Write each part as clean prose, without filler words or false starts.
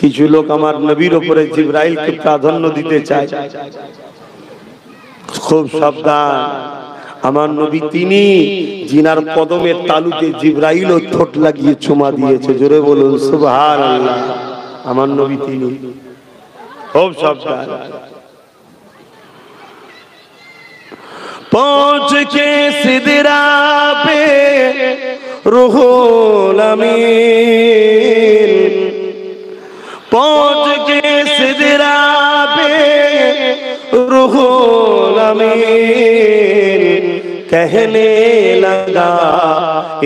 কিছু লোক আমার নবীর উপরে জিবরাইলকে প্রাধান্য দিতে চায়। খুব সাবধান, আমার নবী তিনি জিনার কদমের তালুতে জিবরাইলও ঠোঁট লাগিয়ে চুমা দিয়েছে। জোরে বলুন সুবহানাল্লাহ। আমার নবী তিনি, খুব সাবধান। पहुंच के सिदरा पे रूहुल अमीन, पहुंच के सिदरा पे रूहुल अमीन, कहने लगा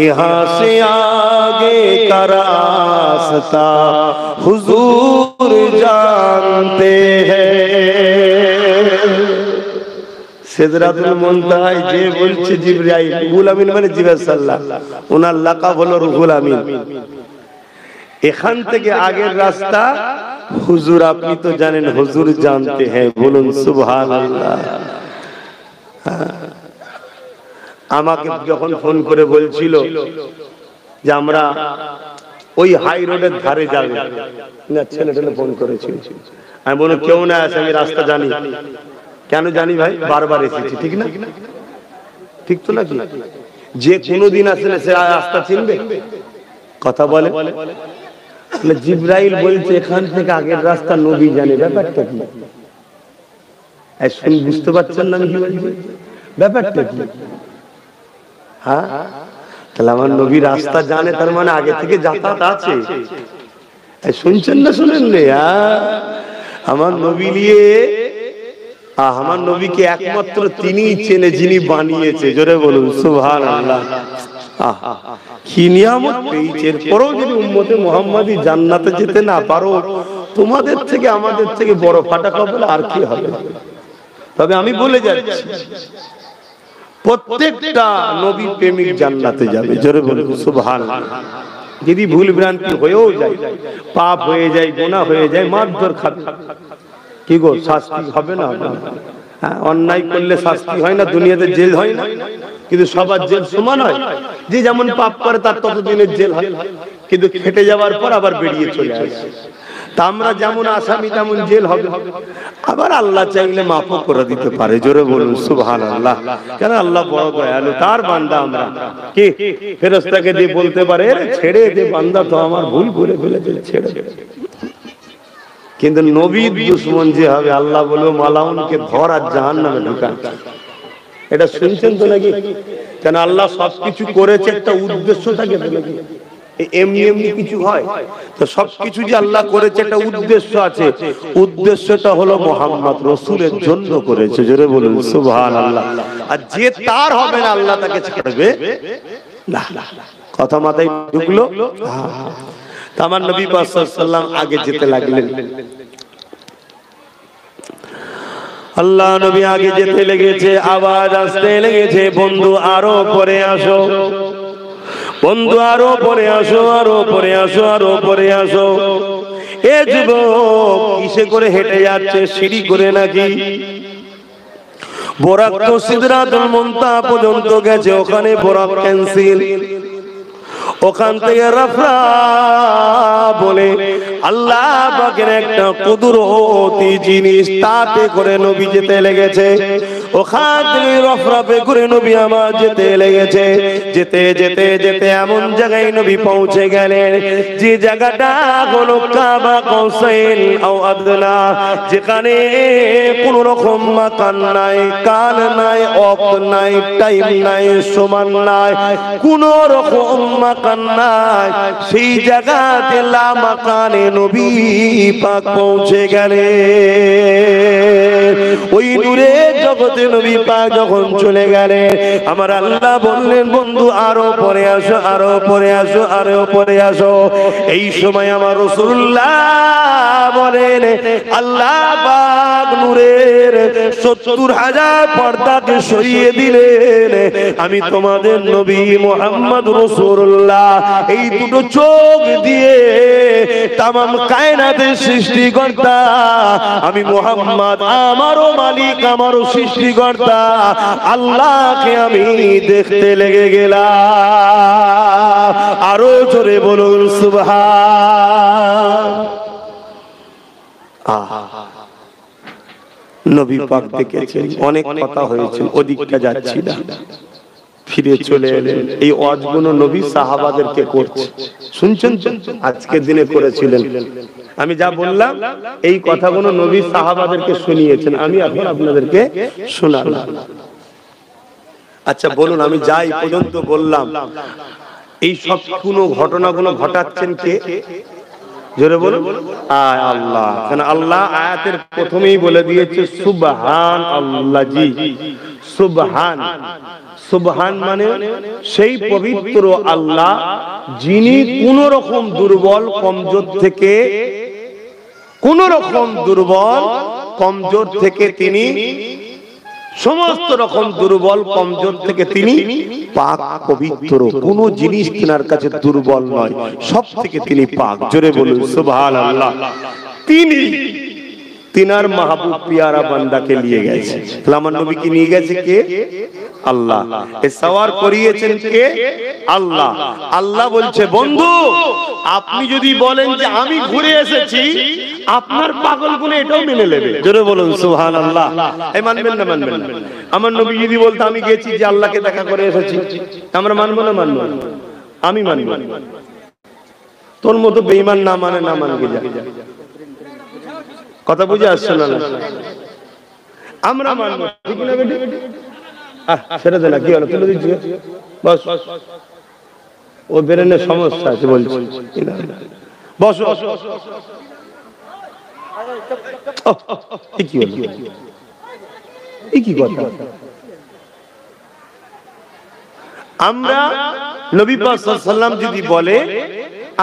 यहाँ से आगे का रास्ता हुजूर जानते हैं। সিদরাতুল মুনতাহায় যে বলছে জিবরাইল, রুহুল আমিন মানে জিবরাইল আল্লাহ, ওনার লাকাব হলো রুহুল আমিন। এখান থেকে আগের রাস্তা হুজুর আপনি তো জানেন, হুজুর জানতে হ্যাঁ, বলুন সুবহানাল্লাহ। আমাকে যখন ফোন করে বলছিল যে আমরা ওই হাই রোডের ধারে যাবে, না ছেলেটা ফোন করেছিল, আমি বললাম কেউ না আছে, আমি রাস্তা জানি। কেন জানি ভাই, বারবার এসেছি, ঠিক না? ঠিক তো নাকি? যে কোনোদিন আসলে সে রাস্তা চিনবে, কথা বলে। জিবরাইল বলছে এখান থেকে আগের রাস্তা নবী জানে, ব্যাপারটা কি? শুন, বুঝতে পারছেন না আমি কি বলছি? ব্যাপারটা কি? হ্যাঁ, তাহলে আমার নবী রাস্তা জানে, তার মানে আগে থেকে যাতায়াত আছে। শুনছেন না শুনেন রে? আমার নবী নিয়ে, আমার নবীকে একমাত্র তিনিই চেনে যিনি বানিয়েছে। জোরে বলুন সুবহানাল্লাহ। কি নিয়ামত পেয়েছে। এরপরেও যদি উম্মতে মুহাম্মাদি জান্নাতে যেতে না পারো, তোমাদের থেকে আমাদের থেকে বড় ফাটা কপাল আর কি হবে? তবে আমি বলে যাচ্ছি, প্রত্যেকটা নবী প্রেমিক জান্নাতে যাবে। জোরে বলুন সুবহানাল্লাহ। যদি ভুল ভ্রান্তি হয়েও যায়, পাপ হয়ে যায়, গুনাহ হয়ে যায়, মারধর খাবে, কি গো শাস্তি হবে না? অন্যায় করলে শাস্তি হয় না, দুনিয়াতে জেল হয় না, কিন্তু সবার জেল সমান হয়। যে যেমন পাপ করে তার ততদিনের জেল হয়, কিন্তু খেটে যাওয়ার পর আবার বেরিয়ে চলে আসে। তা আমরা যেমন আসামি তেমন জেল হবে, আবার আল্লাহ চাইলে মাফও করে দিতে পারে। জোরে বলুন সুবহানাল্লাহ। কেন? আল্লাহ বড় দয়ালু, তার বান্দা আমরা। কি ফেরেশতাকে দিয়ে বলতে পারে ছেড়ে দে বান্দা, তো আমার ভুল করে ফেলেছে, ছেড়ে দে। কিন্তু নবীর দুশমন যে হবে, আল্লাহ বলবে মালাউনকে ধর আর জাহান্নামে ঢুকা। এটা শুনছেন তো নাকি? কেন আল্লাহ সবকিছু করেছে একটা উদ্দেশ্য থাকে তো নাকি? এমনি এমনি কিছু হয়? তো সবকিছু যে আল্লাহ করেছে একটা উদ্দেশ্য আছে, উদ্দেশ্যটা হলো মুহাম্মদ রাসূলের জন্য করেছে। জোরে বলুন সুবহানাল্লাহ। আর যে তার হবে না, আল্লাহ তাকে ছাড়বে না। কথা মাথায় ঢুকলো? আমার নবী পাক সাল্লাল্লাহু আলাইহি ওয়াসাল্লাম আগে যেতে লাগলেন। আল্লাহ নবী আগে যেতে লেগেছে, আওয়াজ আসতে লেগেছে, বন্ধু আরো পরে আসো, বন্ধু আরো পরে আসো, আরো পরে আসো, আরো পরে আসো। এ যুবক কিসে করে হেঁটে যাচ্ছে? সিঁড়ি করে নাকি? বোরাক তো সিদরাতুল মুনতাহা পর্যন্ত গেছে, ওখানে বোরাক ক্যান্সেল। ওখান থেকে রাফরা বলে আল্লাহ পাকের একটা কুদরতি জিনিস, তাতে করে নবী যেতে লেগেছে। ওখান থেকে রফরাফে করে নবী আমার যেতে লেগেছে। যেতে যেতে যেতে এমন জায়গায় নবী পৌঁছে গেলেন, যে জায়গাটা হলো কাবা কৌসাইন আও আদনা, যেখানে কোন রকম মাকান নাই, কাল নাই, ওয়াক্ত নাই, টাইম নাই, সমান নাই, কোন রকম মাকান নাই। সেই জায়গাতে লা মাকানে নবী পাক পৌঁছে গেলেন। ওই নূরে জগতে নবী পাক যখন চলে গেলেন, আমার আল্লাহ বললেন বন্ধু আরো পরে আসো, আরো পরে আসো, আরো পরে আসো। এই সময় আমার রাসূলুল্লাহ বলেন আল্লাহ পাক নূরের ৭০,০০০ পর্দাকে সরিয়ে দিলেন। আমি তোমাদের নবী মুহাম্মদ রাসূলুল্লাহ এই দুটো চোখ দিয়ে তামাম কায়নাতের সৃষ্টিকর্তা আমি মুহাম্মদ, আমারও মালিক, আমারও সৃষ্টিকর্তা আল্লাহকে আমি দেখতে লেগে গেলাম। আরো জোরে বলুন সুবহান। নবী পাক দেখেছেন, অনেক কথা হয়েছে, ওদিকটা যাচ্ছি না, ফিরে চলে এলেন। এই ওয়াজগুলো নবী সাহাবাদেরকে করছে, শুনছেন আজকের দিনে করেছিলেন। আমি যা বললাম এই কথাগুলো নবী সাহাবাদেরকে শুনিয়েছেন, আমি এখন আপনাদেরকে শোনালাম। আচ্ছা বলুন, আমি যাই পর্যন্ত বললাম, এই সব কোনো ঘটনাগুলো ঘটাচ্ছেন কে? জোরে বলুন, আল্লাহ। কারণ আল্লাহ আয়াতের প্রথমেই বলে দিয়েছে সুবহান আল্লাহ। জি সুবহান, সুবহান মানে সেই পবিত্র আল্লাহ যিনি কোন রকম দুর্বল কমজোর থেকে, কোন রকম দুর্বল কমজোর থেকে তিনি, সমস্ত রকম দুর্বল কমজোর থেকে তিনি পাক পবিত্র, কোন জিনিস তিনার কাছে দুর্বল নয়, সব থেকে তিনি পাক। জোরে বলুন সুবহানাল্লাহ। তিনি তিনার মাহবুব পিয়ারা বান্দাকে নিয়ে গেছে। আমার নবীকে নিয়ে গেছে কে? আল্লাহ। এ সওয়ার করিয়েছেন কে? আল্লাহ। আল্লাহ বলছে বন্ধু, আপনি যদি বলেন যে আমি ঘুরে এসেছি, আপনার পাগলগুলো এটাও মেনে নেবে। জোরে বলুন সুবহানাল্লাহ। এই মানবেন না মানবেন না? আমার নবী যদি বলতো আমি গেছি যে আল্লাহকে দেখা করে এসেছি, আমরা মানবো না মানবো? আমি মানবো। তোর মতো বেঈমান না মানে না মানবে যা। কথা বুঝে আসছে না? আমরা মানবো, ঠিক না বেটি? ছেড়ে দে না, কি হলো, তুলে দিচ্ছি বস। ও ব্রেনের সমস্যা আছে বলছি, বস। কি হলো, কি কথা? আমরা নবী পাক সাল্লাল্লাহু আলাইহি ওয়াসাল্লাম যদি বলে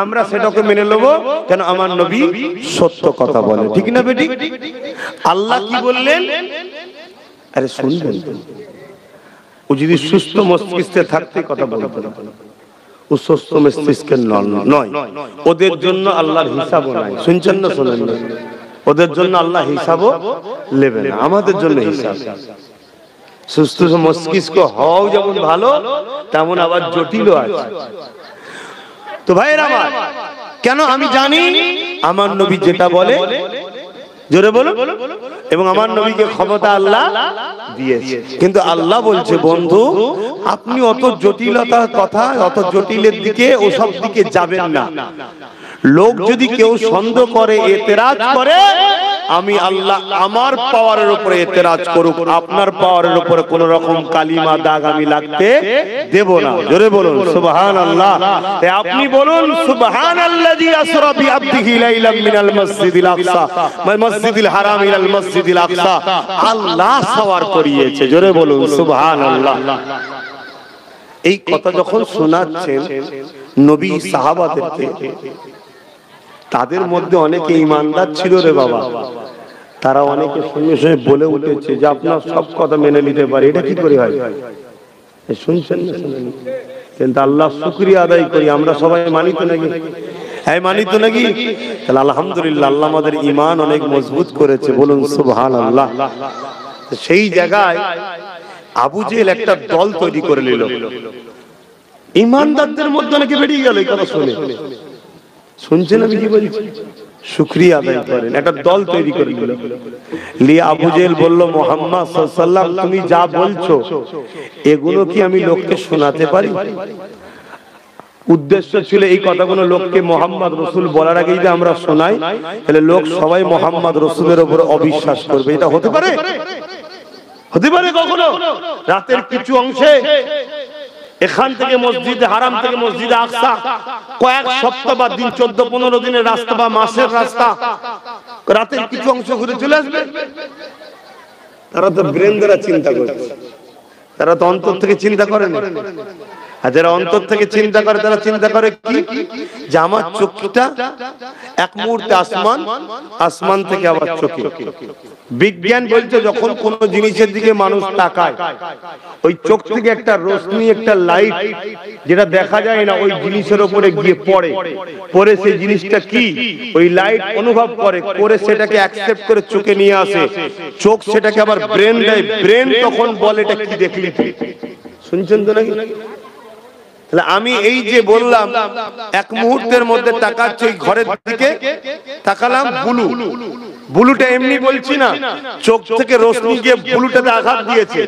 আমরা সেটাকে মেনে নেব, কেন আমার নবী সত্য কথা বলে, ঠিক না বেটি? আল্লাহ কি বললেন? আরে শুনবেন, ও যদি সুস্থ মস্তিষ্কে থাকতে কথা বলতো, ও সুস্থ মস্তিষ্কের নয়। ওদের জন্য আল্লাহর হিসাবও নাই। শুনছেন না শোনেন না? ওদের জন্য আল্লাহ হিসাবও নেবে না, আমাদের জন্য হিসাব। সুস্থ মস্তিষ্ক হওয়াও যেমন ভালো, তেমন আবার জটিলও আছে। তো ভাইরা আমার, কেন আমি জানি আমার নবী যেটা বলে, জোরে বলো, এবং আমার নবীকে ক্ষমতা আল্লাহ দিয়েছে। কিন্তু আল্লাহ বলছে বন্ধু, আপনি অত জটিলতার কথা, অত জটিলের দিকে, ওসব দিকে যাবেন না। লোক যদি কেউ সন্দেহ করে, এতেরাজ করে, আমি আল্লাহ আমার পাওয়ারের উপরে এতেরাজ করুক, আপনার পাওয়ারের উপরে কোন রকম কালিমা দাগ আমি লাগতে দেব না। জোরে বলুন সুবহানাল্লাহ। আপনি বলুন সুবহানাল্লাযী আসরা বিআবদিহি লাইলাম মিনাল মাসজিদিল আকসা মসজিদিল হারাম ইলাল মসজিদিল আকসা। আল্লাহ সওয়ার করিয়েছে। জোরে বলুন সুবহানাল্লাহ। এই কথা যখন শোনাচ্ছেন নবী সাহাবাদেরকে, তাদের মধ্যে অনেকে ঈমানদার ছিল রে বাবা, তারা অনেকে সঙ্গে সঙ্গে বলে উঠেছে যে আপনার সব কথা মেনে নিতে পারি। এটা কি করে হয়? শুনছেন না? শুনেন। কিন্তু আল্লাহ শুকরিয়া আদায় করি, আমরা সবাই মানি তো নাকি? হ্যাঁ মানি তো নাকি? তাহলে আলহামদুলিল্লাহ, আল্লাহ আমাদের ঈমান অনেক মজবুত করেছে। বলুন সুবহানাল্লাহ। সেই জায়গায় আবু জেহেল একটা দল তৈরি করে নিল, ঈমানদারদের মধ্যে নাকি বেরিয়ে গেল। এই কথা শুনে, শুনছেন আমি কি বলছি? শুকরিয়া আদায় করেন। একটা দল তৈরি করে নিল। লিয়ে আবু জেহেল বলল, মুহাম্মদ সাল্লাল্লাহু আলাইহি ওয়াসাল্লাম তুমি যা বলছো এগুলো কি আমি লোককে শোনাতে পারি? উদ্দেশ্য ছিল এই কথাগুলো লোককে মুহাম্মদ রাসূল বলার আগে যদি আমরা শোনাই, তাহলে লোক সবাই মুহাম্মদ রাসূলের উপর অবিশ্বাস করবে। এটা হতে পারে? হতে পারে কখনো? রাতের কিছু অংশে এখান থেকে মসজিদে হারাম থেকে মসজিদে আকসা কয়েক সপ্তাহ বা দিন, 14-15 দিনের রাস্তা বা মাসের রাস্তা, রাতের কিছু অংশ ঘুরে চলে আসবে। তারা তো ব্রেন দ্বারা চিন্তা করছে, তারা তো অন্তর থেকে চিন্তা করে না। আর যারা অন্তর থেকে চিন্তা করে, তারা চিন্তা করে কি, যে আমার চোখটা এক মুহূর্তে আসমান, আসমান থেকে আবার চোখে। বিজ্ঞান বলছে যখন কোন জিনিসের দিকে মানুষ তাকায়, ওই চোখ থেকে একটা রশ্মি, একটা লাইট, যেটা দেখা যায় না, ওই জিনিসের উপরে গিয়ে পড়ে, পরে সেই জিনিসটা কি ওই লাইট অনুভব করে, করে সেটাকে অ্যাকসেপ্ট করে চোখে নিয়ে আসে। চোখ সেটাকে আবার ব্রেন দেয়, ব্রেন তখন বলে এটা কি দেখলি। শুনছেন তো নাকি? তাহলে আমি এই যে বললাম, এক মুহূর্তের মধ্যে তাকাচ্ছি ওই ঘরের দিকে, তাকালাম ব্লু, বুলুটা এমনি বলছি না, চোখ থেকে রশ্মি গিয়ে বুলুটাতে আঘাত দিয়েছে,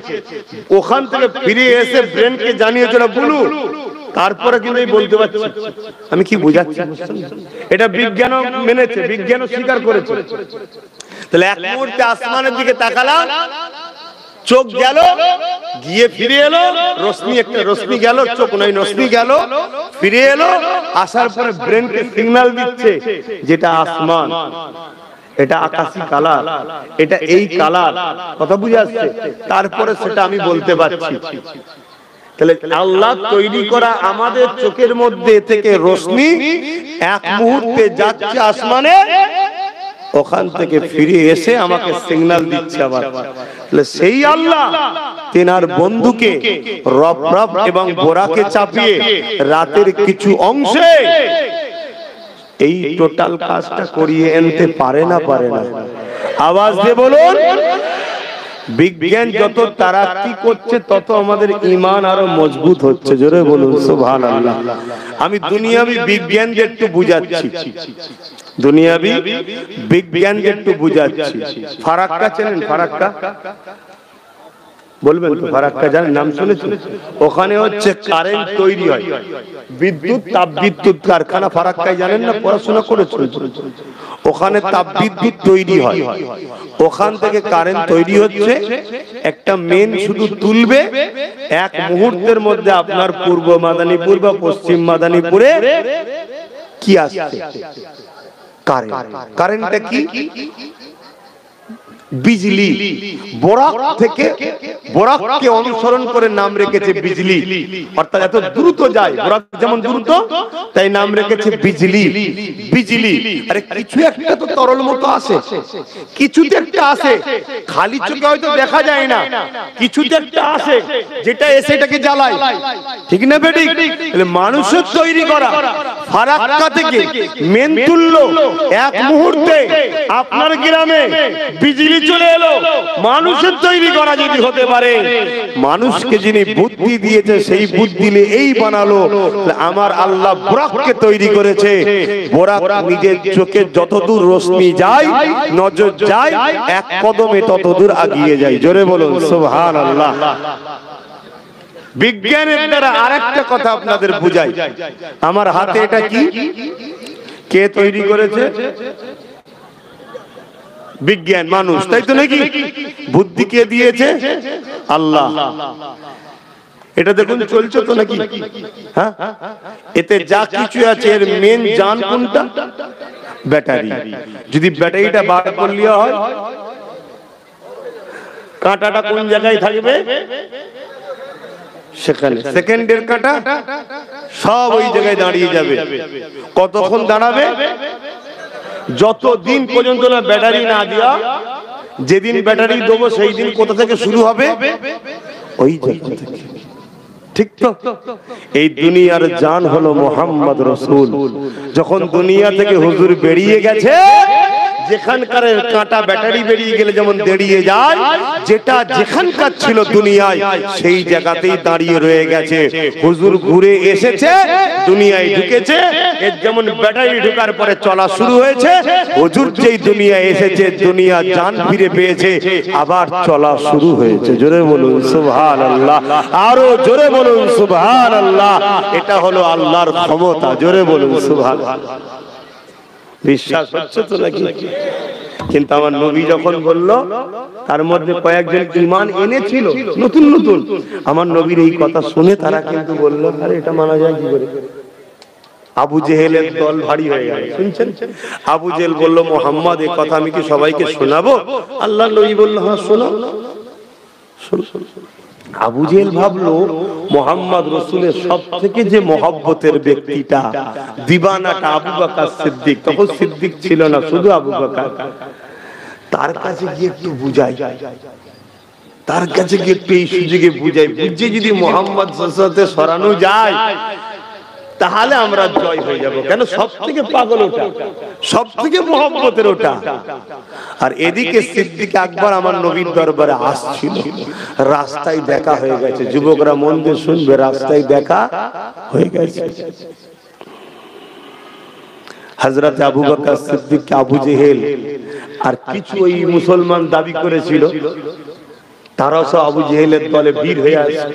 ওখান থেকে ফিরে এসে ব্রেনকে জানিয়েছে ওটা বুলু, তারপরে কিন্তু বলতে পারছি। আমি কি বোঝাচ্ছি? এটা বিজ্ঞানও মেনেছে, বিজ্ঞানও স্বীকার করেছে। তাহলে এক মুহূর্তে আসমানের দিকে তাকালাম, চোখ গেল, গিয়ে ফিরে এলো, রশ্মি একটা রশ্মি গেল, চোখ নয় রশ্মি গেল, ফিরে এলো, আসার পরে ব্রেনকে সিগন্যাল দিচ্ছে যেটা আসমান, এটা আকাশী কালার, এটা এই কালার, কথা বুঝে আসছে? তারপরে সেটা আমি বলতে পারছি। তাহলে আল্লাহ তৈরি করা আমাদের চোখের মধ্যে থেকে রশ্মি এক মুহূর্তে যাচ্ছে আসমানে, ওখান থেকে ফিরে এসে আমাকে সিগন্যাল দিচ্ছে আবার। তাহলে সেই আল্লাহ তেনার বন্ধুকে রব রব এবং বোরাকে চাপিয়ে রাতের কিছু অংশে এই টোটাল কাজটা করিয়ে আনতে পারে না? পারে না? আওয়াজ দিয়ে বলুন। বিজ্ঞান যত তারাক্কি করছে তত আমাদের ঈমান আরো মজবুত হচ্ছে। জোরে বলুন সুবহানাল্লাহ। আমি দুনিয়াবি বিজ্ঞান একটু বুঝাচ্ছি, দুনিয়াবি বিজ্ঞান একটু বুঝাচ্ছি। ফারাক্কা চেনেন? ফারাক্কা বলবেন তো? ফারাক্কা জানেন? নাম শুনেছেন? ওখানে হচ্ছে কারেন্ট তৈরি হয়, বিদ্যুৎ তাপ বিদ্যুৎ কারখানা ফারাক্কায়, জানেন না? পড়াশোনা করেছেন? ওখানে তাপ বিদ্যুৎ তৈরি হয়, ওখান থেকে কারেন্ট তৈরি হচ্ছে। একটা মেন শুধু তুলবে, এক মুহূর্তের মধ্যে আপনার পূর্ব মাদারীপুর বা পশ্চিম মাদারীপুরে কি আসছে? কারেন্ট। কারেন্টটা কি? বিজলি। বোরাক থেকে, বোরাককে অনুসরণ করে নাম রেখেছে বিজলি, অর্থাৎ এত দ্রুত যায়, বোরাক যেমন দ্রুত, তাই নাম রেখেছে বিজলি। বিজলি। আরে কিছু একটা তো তরল মতো আসে, কিছুতে একটা আসে, খালি চোখে হয়তো দেখা যায় না, কিছুতে একটা আসে যেটা এসে এটাকে জ্বালায়, ঠিক না বেটি? তাহলে মানুষের তৈরি করা ফারাক্কা থেকে মেন তুললো, এক মুহূর্তে আপনার গ্রামে বিজলি চলে এলো। মানুষের তৈরি করা যদি হতে পারে, মানুষকে যিনি বুদ্ধি দিয়েছে সেই বুদ্ধি নিয়ে এই বানালো, আমার আল্লাহ বোরাককে তৈরি করেছে। বোরাক নিজের চোখে যতদূর রশ্মি যায়, নজর যায়, এক কদমে ততদূর আগিয়ে যায়। জোরে বলুন সুবহানাল্লাহ। বিজ্ঞানের দ্বারা আরেকটা কথা আপনাদের বুঝাই। আমার হাতে এটা কি? কে তৈরি করেছে? বিজ্ঞান, মানুষ, তাই তো নাকি? বুদ্ধি কে দিয়েছে? আল্লাহ। এটা দেখুন চলছে তো নাকি? হ্যাঁ, এতে যা কিছু আছে এর মেন জান কোনটা? ব্যাটারি। যদি ব্যাটারিটা বার করলে হয়, কাঁটাটা কোন জায়গায় থাকবে? সেখানে। সেকেন্ডের কাঁটা সব ওই জায়গায় দাঁড়িয়ে যাবে। কতক্ষণ দাঁড়াবে? যতদিন পর্যন্ত না ব্যাটারি না দিয়া, যেদিন ব্যাটারি দেবো সেই দিন কোথা থেকে শুরু হবে? ওই জায়গা থেকে। ঠিক তো? এই দুনিয়ার জান হলো মুহাম্মদ রাসূল। যখন দুনিয়া থেকে হুজুর বেরিয়ে গেছে, যেখানকার কাঁটা ব্যাটারি বেরিয়ে গেলে যেমন দাঁড়িয়ে যায়, যেটা যেখানকার ছিল দুনিয়ায় সেই জায়গাতেই দাঁড়িয়ে রয়ে গেছে। হুজুর ঘুরে এসেছে, দুনিয়ায় ঢুকেছে, এর যেমন ব্যাটারি ঢোকার পরে চলা শুরু হয়েছে, হুজুর যেই দুনিয়ায় এসেছে, দুনিয়া জান ফিরে পেয়েছে, আবার চলা শুরু হয়েছে। জোরে বলুন সুবহানাল্লাহ, আরো জোরে বলুন সুবহানাল্লাহ। এটা হলো আল্লাহর ক্ষমতা। জোরে বলুন সুবহানাল্লাহ। বিশ্বাস হচ্ছে তো নাকি? কিন্তু আমার নবী যখন বলল, তার মধ্যে কয়েকজন ঈমান এনেছিল নতুন নতুন, আমার নবীর এই কথা শুনে তারা কিন্তু বলল, আরে এটা মানা যায় কি করে? আবু জেহেলের দল ভারী হয়ে গেল। শুনছেন? আবু জেহেল বলল, মুহাম্মদ এই কথা আমি কি সবাইকে শোনাবো? আল্লাহর নবী বলল, হ্যাঁ শোনাও। আবু জেহেল ভাবলো মুহাম্মদ রাসূলের সবথেকে যে মহব্বতের ব্যক্তিটা, দিবানাটা আবু বকর সিদ্দিক, তখন সিদ্দিক ছিল না, শুধু আবু বকর, তার কাছে গিয়ে একটু বুঝাই, তার কাছে গিয়ে একটু এই সুযোগে বুঝাই, বুঝে যদি মুহাম্মদ সাল্লাল্লাহু আলাইহি সরানো যায় তাহলে আমরা জয় হয়ে যাব। কেন? সব থেকে পাগল ওটা, সব থেকে মহব্বতের ওটা। আর এদিকে সিদ্দিক আকবর আমার নবীর দরবারে আসছিল, রাস্তায় দেখা হয়ে গেছে। যুবকরা মন দিয়ে শুনবে, রাস্তায় দেখা হয়ে গেছে। হযরত আবু বকর সিদ্দিক, আবু জেহেল আর কিছু ওই মুসলমান দাবি করেছিল তারাও সব আবু জেহেলের দলে ভিড় হয়ে আসে,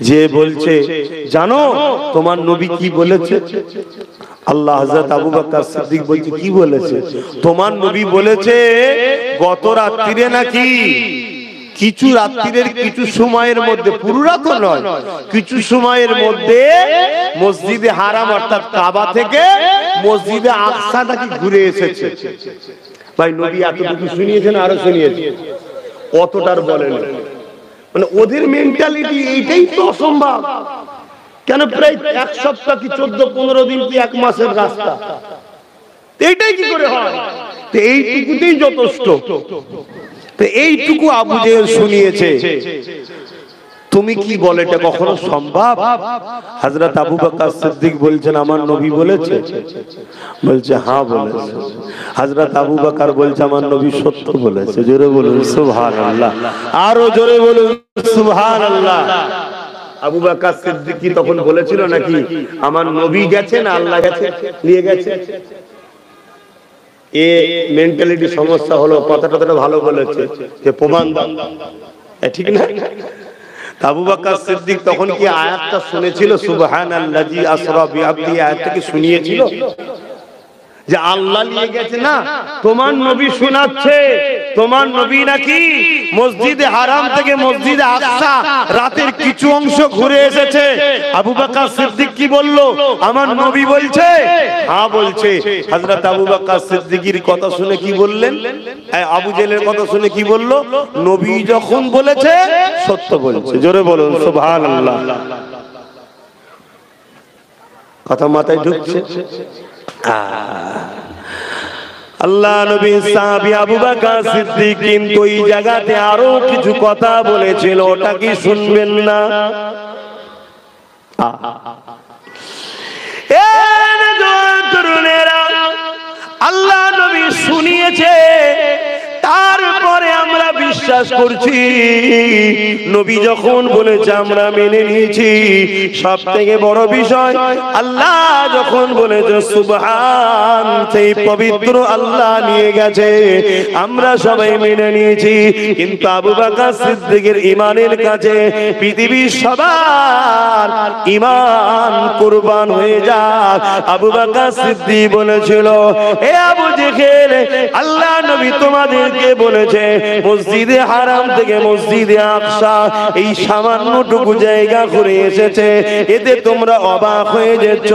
যে বলছে জানো তোমার নবী কি বলেছে? আল্লাহ হযরত আবু বকর সিদ্দিক বলছে কি বলেছে? তোমার নবী বলেছে গত রাত্রিরে নাকি কিছু রাত্রির কিছু সময়ের মধ্যে, পুরো রাত নয়, কিছু সময়ের মধ্যে মসজিদে হারাম অর্থাৎ কাবা থেকে মসজিদে আকসা নাকি ঘুরে এসেছে। ভাই নবী এতটুকু শুনিয়েছেন, আরো শুনিয়েছে, অতটার বলেন। মানে ওদের মেন্টালিটি এইটাই তো অসম্ভব। কেন প্রায় এক সপ্তাহ কি 14-15 দিন কি এক মাসের রাস্তা, এইটাই কি করে হয়? তো এইটুকুতেই যথেষ্ট। তো এইটুকু আবু জেহেল শুনিয়েছে, তুমি কি বলে এটা কখনো সম্ভব? হযরত আবু বকর সিদ্দিক বলছেন আমার নবী বলেছে? বলছে হ্যাঁ বলেছে। হযরত আবু বকর বলছে আমার নবী সত্য বলেছে। জোরে বলুন সুবহানাল্লাহ, আরো জোরে বলুন সুবহানাল্লাহ। আবু বকর সিদ্দিক কি তখন বলেছিল নাকি আমার নবী গেছেন আল্লাহ গেছে নিয়ে গেছে? এ মেন্টালিটি সমস্যা হলো। কথাটা ভালো বলেছে যে প্রমাণ দাও, ঠিক না? আবু বকর সিদ্দিক তখন কি আয়াতটা শুনেছিল? সুবহানাল্লাযী আসরা বিআবদি, আয়াতটা কি শুনিয়েছিল যে আল্লাহ নিয়ে গেছে? না, তোমার নবী শোনাচ্ছে তোমার নবী নাকি মসজিদে হারাম থেকে মসজিদে আকসা রাতের কিছু অংশ ঘুরে এসেছে। আবু বকর সিদ্দিক কি বলল? আমার নবী বলছে? হ্যাঁ বলছে। হযরত আবু বকর সিদ্দিকের কথা শুনে কি বললেন? আবু জেহেলের কথা শুনে কি বলল? নবী যখন বলেছে সত্য বলেছে। জোরে বলুন সুবহানাল্লাহ। কথা মাথায় ঢুকছে? আল্লাহ নবী সাহাবী আবু বকর সিদ্দিক কিন্তু এই জায়গাতে আরো কিছু কথা বলেছিল, ওটা কি শুনবেন না? আল্লাহ নবী শুনিয়েছে, তারপরে আমরা বিশ্বাস করছি। নবী যখন বলেছে আমরা মেনে নিয়েছি। সব থেকে বড় বিষয় আল্লাহ যখন বলেছে সুবহান, সেই পবিত্র আল্লাহ নিয়ে গেছে, আমরা সবাই মেনে নিয়েছি। কিন্তু আবু বকর সিদ্দিকের ঈমানের কাছে পৃথিবীর সবার ঈমান কুরবান হয়ে যায়। আবু বকর সিদ্দিক বলেছিল হে আবু জেহেল, আল্লাহ নবী তোমাদেরকে বলেছে মসজিদে হারাম থেকে মসজিদে আকসা এই সামান্যটুকু জায়গা ঘুরে এসেছে, এতে তোমরা অবাক হয়ে যাচ্ছ।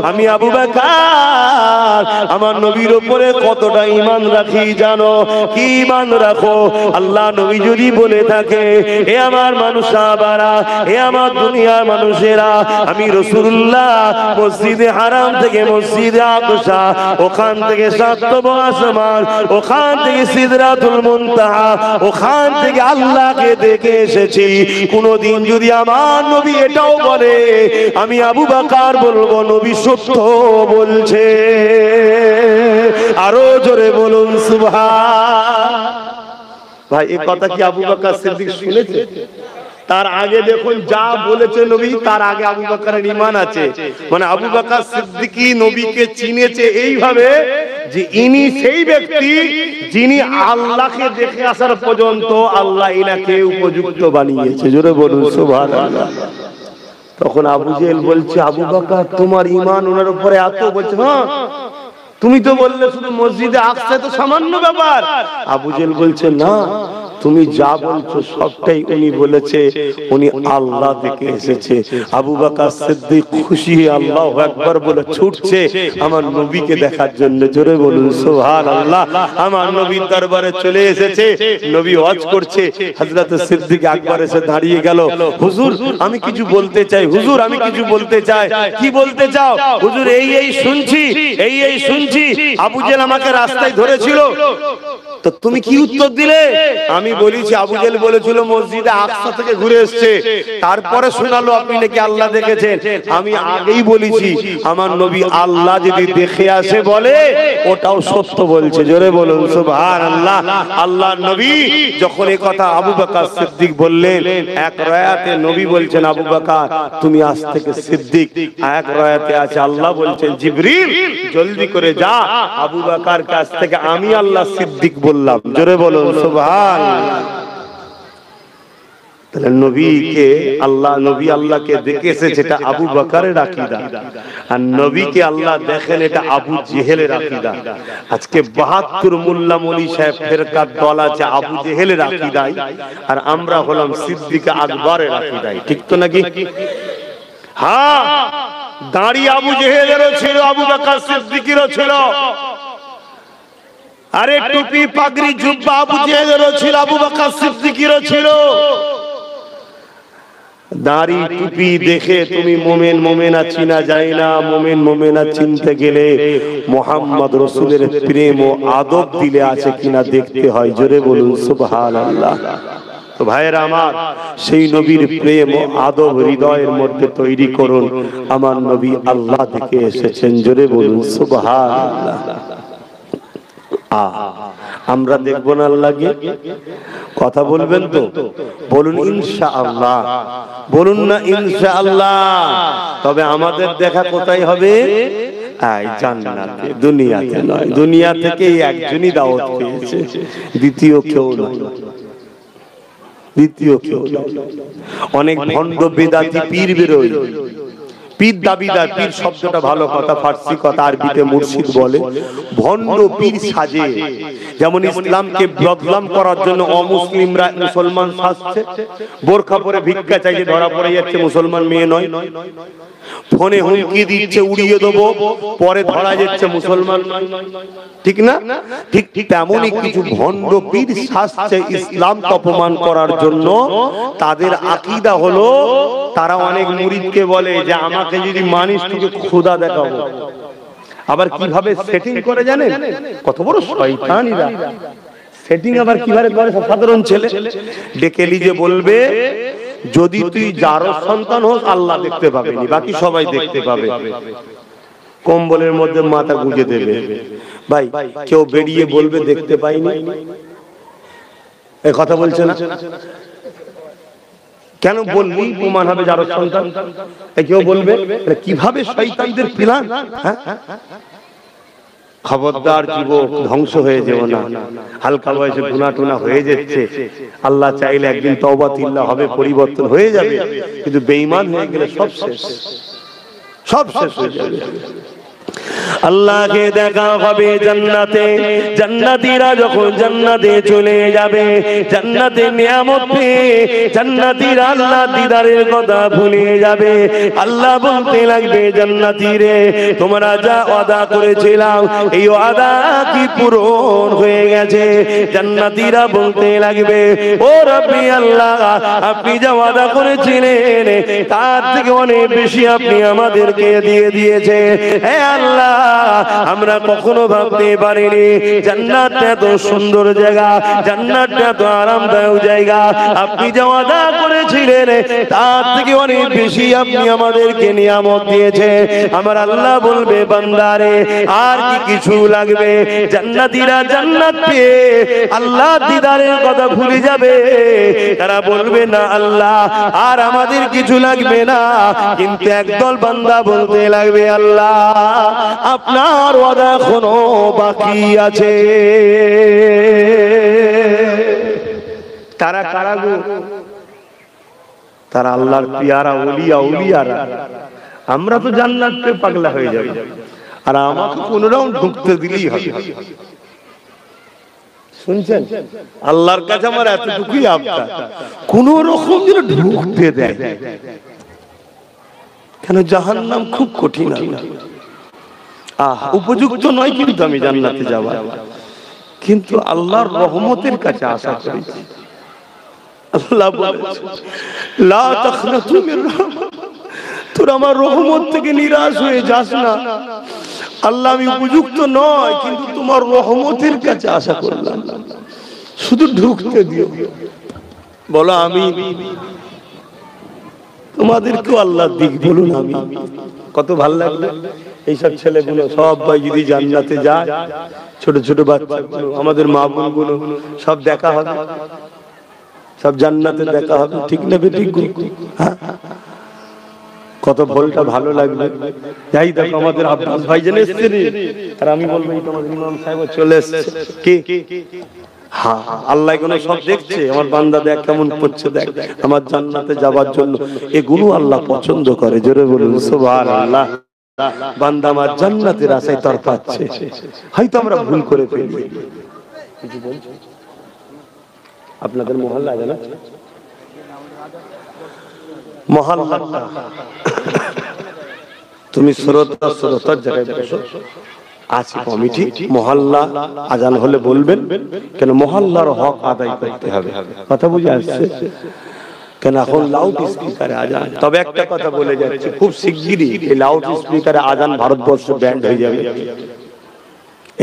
আমি আবু বকর আমার নবীর উপরে কতটা ঈমান রাখি জানো? কি ঈমান রাখো? আল্লাহ নবী যদি বলে থাকে হে আমার মানুষ সাহাবারা, হে আমার দুনিয়ার মানুষেরা, আমি রাসূলুল্লাহ মসজিদে হারাম থেকে মসজিদে আকসা, ওখান থেকে সাতব আসমান, ওখান থেকে সিদরাতুল মুনতাহা, ওখান থেকে আল্লাহকে দেখে এসেছি। কোনদিন যদি আমার নবী এটাও বলে, আমি আবু বকর বলবো নবী সত্য বলছে। আরো জোরে বলুন সুবহান। ভাই এই কথা কি আবু বকর সিদ্দিক শুনেছে? তার আগে দেখুন যা বলেছে নবী, তার আগে আবু বকরের ঈমান আছে। মানে আবু বকর সিদ্দিক নবীকে চিনেছে এইভাবে যে ইনি সেই ব্যক্তি যিনি আল্লাহকে দেখে আসার পর্যন্ত আল্লাহ ইনাকে উপযুক্ত বানিয়েছে। জোরে বলুন সুবহানাল্লাহ। তখন আবু জেহেল বলছে আবু বকর তোমার ঈমান ওনার উপরে এত? বলছে হ্যাঁ, তুমি তো বললে শুধু মসজিদে আকসা তো সামান্য ব্যাপার। আবু জেহেল বলছে না, তুমি যা বলছো সবটাই উনি বলেছে, উনি আল্লাহ থেকে এসেছে। আবু বকর সিদ্দিক খুশি হয়ে আল্লাহু আকবার বলে ছুটছে আমার নবীকে দেখার জন্য। জোরে বলুন সুবহানাল্লাহ। আমার নবীর দরবারে চলে এসেছে, নবী হজ করছে। হযরত সিদ্দিক আকবর এসে দাঁড়িয়ে গেল, হুজুর আমি কিছু বলতে চাই, হুজুর আমি কিছু বলতে চাই। কি বলতে চাও? হুজুর এই শুনছি, এই শুনছি আবু জেহেল আমাকে রাস্তায় ধরেছিল, তো তুমি কি উত্তর দিলে? আমি বলেছি আবু জেহেল বলেছিল মসজিদে আকসা থেকে ঘুরে এসেছে, তারপরে শোনালো আপনি নাকি আল্লাহ দেখেছেন। আমি আগেই বলেছি আমার নবী আল্লাহ যদি দেখে আসে বলে ওটাও সত্য বলছে। জোরে বলুন সুবহানাল্লাহ। আল্লাহর নবী যখন এই কথা আবু বকর সিদ্দিক বললেন, এক রায়াতে নবী বলছেন আবু বকর তুমি আজ থেকে সিদ্দিক, এক রায়াতে আছে আল্লাহ বলছেন জিবরিল জলদি করে যা আবু বকর কাছ থেকে আমি আল্লাহ সিদ্দিক বললাম। জোরে বলুন সুবহানাল্লাহ। তাহলে নবীকে আল্লাহ, নবী আল্লাহকে দেখে এসেছে এটা আবু বকরের আকীদা, আর নবীকে আল্লাহ দেখেন এটা আবু জেহেলের আকীদা। আজকে 72 মোল্লা মৌলী সাহেব ফেরকার দল আছে আবু জেহেলের আকীদায়, আর আমরা হলাম সিদ্দিক আকবরের আকীদায়। ঠিক তো নাকি? হ্যাঁ, দাড়ি আবু জেহেলেরও ছিল, আবু বকর সিদ্দিকেরও ছিল। আরে টুপি পাগড়ি জুব্বা আবু জেহেলেরও ছিল, আবু বকর সিদ্দিকেরও ছিল। দাড়ি টুপি দেখে তুমি মোমেন মোমেনা চিনা যায় না। মোমেন মোমেনা চিনতে গেলে মুহাম্মদ রাসূলের প্রেম ও আদব দিলে আছে কিনা দেখতে হয়। জোরে বলুন সুবহানাল্লাহ। তো ভাইয়েরা আমার, সেই নবীর প্রেম ও আদব হৃদয়ের মধ্যে তৈরি করুন। আমার নবী আল্লাহ থেকে এসেছেন। জোরে বলুন সুবহানাল্লাহ। আমরা দেখবো না আল্লাহকে? কথা বলবেন তো? বলুন ইনশাআল্লাহ। বলুন না ইনশাআল্লাহ। তবে আমাদের দেখা কোথায় হবে? জান্নাতে, দুনিয়াতে নয়। দুনিয়া থেকে একজনই দাওয়াত পেয়েছে, দ্বিতীয় কেউ নয়, দ্বিতীয় কেউ নয়। অনেক ভণ্ড বেদাতি পীর বেরোয়। পীর দাবিদার, পীর শব্দটা ভালো কথা, ফার্সি কথা, আরবিতে মুর্শিদ বলে। ভণ্ড পীর সাজে, যেমন ইসলামকে বদনাম করার জন্য অমুসলিমরা মুসলমান সাজছে, বোরকা পরে ভিক্ষা চাইছে, ধরা পড়ে যাচ্ছে মুসলমান মেয়ে নয়। ফোনে হুমকি দিচ্ছে উড়িয়ে দেবো, পরে ধরা যাচ্ছে মুসলমান নয়। ঠিক না? ঠিক তেমনই কিছু ভণ্ড পীর সাজছে ইসলামকে অপমান করার জন্য। তাদের আকীদা হলো, তারা অনেক মুরিদকে বলে যে আমাকে যদি মানিস তোকে খোদা দেখাবো। আবার কিভাবে সেটিং করে জানেন? কত বড় শয়তানিরা সেটিং আবার কিভাবে করে। সাধারণ ছেলে ডেকে লিজে বলবে যদি তুই যার সন্তান হোস আল্লাহ দেখতে পাবে না, বাকি সবাই দেখতে পাবে। কম্বলের মধ্যে মাথা গুঁজে দেবে। ভাই কেউ বেরিয়ে বলবে দেখতে পাইনি? এই কথা বলছে না? কেন বললি প্রমাণ হবে যার সন্তান? কেউ বলবে কিভাবে শয়তানদের প্ল্যান। খবরদার যুবক, ধ্বংস হয়ে যেও না। হালকা বয়সে গুনাহ টুনা হয়ে যাচ্ছে, আল্লাহ চাইলে একদিন তওবা তিল্লা হবে, পরিবর্তন হয়ে যাবে। কিন্তু বেঈমান হয়ে গেলে সব শেষ, সব শেষ হয়ে যাবে। আল্লাহকে দেখা হবে জান্নাতে। জান্নাতীরা যখন জান্নাতে চলে যাবে, জান্নাতে নিয়ামত পেয়ে জান্নাতীরা আল্লাহ দিদারের কথা ভুলে যাবে। আল্লাহ বলতে লাগবে জান্নাতীরে তোমরা যা ওয়াদা করেছিলাম এই ওয়াদা কি পূরণ হয়ে গেছে? জান্নাতীরা বলতে লাগবে ও রব্বি আল্লাহ, আপনি যা ওয়াদা করেছিলেন তার থেকে অনেক বেশি আপনি আমাদেরকে দিয়ে দিয়েছে। হে আল্লাহ, আমরা কখনো ভাবতে পারিনি জান্নাতটা এত সুন্দর জায়গা, জান্নাতটা এত আরামদায়ক জায়গা। আপনি যা ওয়াদা করেছিলেন তার থেকে অনেক বেশি আপনি আমাদেরকে নিয়ামত দিয়েছে। আমার আল্লাহ বলবে বান্দারে আর কি কিছু লাগবে? জান্নাতীরা জান্নাত পেয়ে আল্লাহ দিদারের কথা ভুলে যাবে। তারা বলবে না আল্লাহ আর আমাদের কিছু লাগবে না। কিন্তু একদল বান্দা বলতে লাগবে আল্লাহ আপনার ওয়াদা এখনো বাকি আছে। তারা কারা গো? তারা আল্লাহর পিয়ারা ওলিয়া উলিয়ারা। আমরা তো জান্নাতে পাগলা হয়ে যাব, আর আমাকে কোন রাউন্ড ঢুকতে দিলেই হবে। শুনছেন? আল্লাহর কাছে আমার এতটুকুই আবদার, কোন রকম যেন ঢুকতে দেয়। কেন জাহান্নাম খুব কঠিন, উপযুক্ত নয় কিন্তু আমি জান্নাতে যাওয়া, কিন্তু আল্লাহর রহমতের কাছে আশা করেছি। আল্লাহ বলেছে লা তাখনাতু মির রাহমাত, তোরা আমার রহমত থেকে নিরাশ হয়ে যাস না। আল্লাহ আমি উপযুক্ত নয়, কিন্তু তোমার রহমতের কাছে আশা করলাম, শুধু ঢুকতে দিও। বলো আমি, তোমাদেরকেও আল্লাহ দিক বলুন আমি। কত ভালো লাগলো এইসব ছেলেগুলো সবাই যদি জান্নাতে যায়, ছোট ছোট বাচ্চাগুলো, আমাদের মা বোনগুলো সব দেখা হবে, সব জান্নাতে দেখা হবে, ঠিক না বেঠিক? হ্যাঁ, কত বলটা ভালো লাগবে। যাই দেখো আমাদের আব্বাস ভাইজান এসেছে, আর আমি বলবো তোমাদের ইমাম সাহেব চলে এসেছে। কে? হ্যাঁ, আল্লাহ কোনো সব দেখছে। আমার বান্দা দেখ কেমন করছে, দেখ আমার জান্নাতে যাবার জন্য এগুলো আল্লাহ পছন্দ করে। জোরে বলুন সুবহানাল্লাহ। বান্দা আমার জান্নাতের আশায় তরপাচ্ছে। হয়তো আমরা ভুল করে ফেলি। কিছু বলছো? আপনাদের মহল্লা জানা, মহল্লাটা তুমি শ্রোতার জায়গায় বসো, আছে কমিটি, মহল্লা আজান হলে বলবেন, কেন মহল্লার হক আদায় করতে হবে। কথা বুঝে আসছে? কেন এখন লাউড স্পিকারে আজান। তবে একটা কথা বলে যাচ্ছে, খুব শিগগিরই এই লাউড স্পিকারে আজান ভারতবর্ষ ব্যান্ড হয়ে যাবে।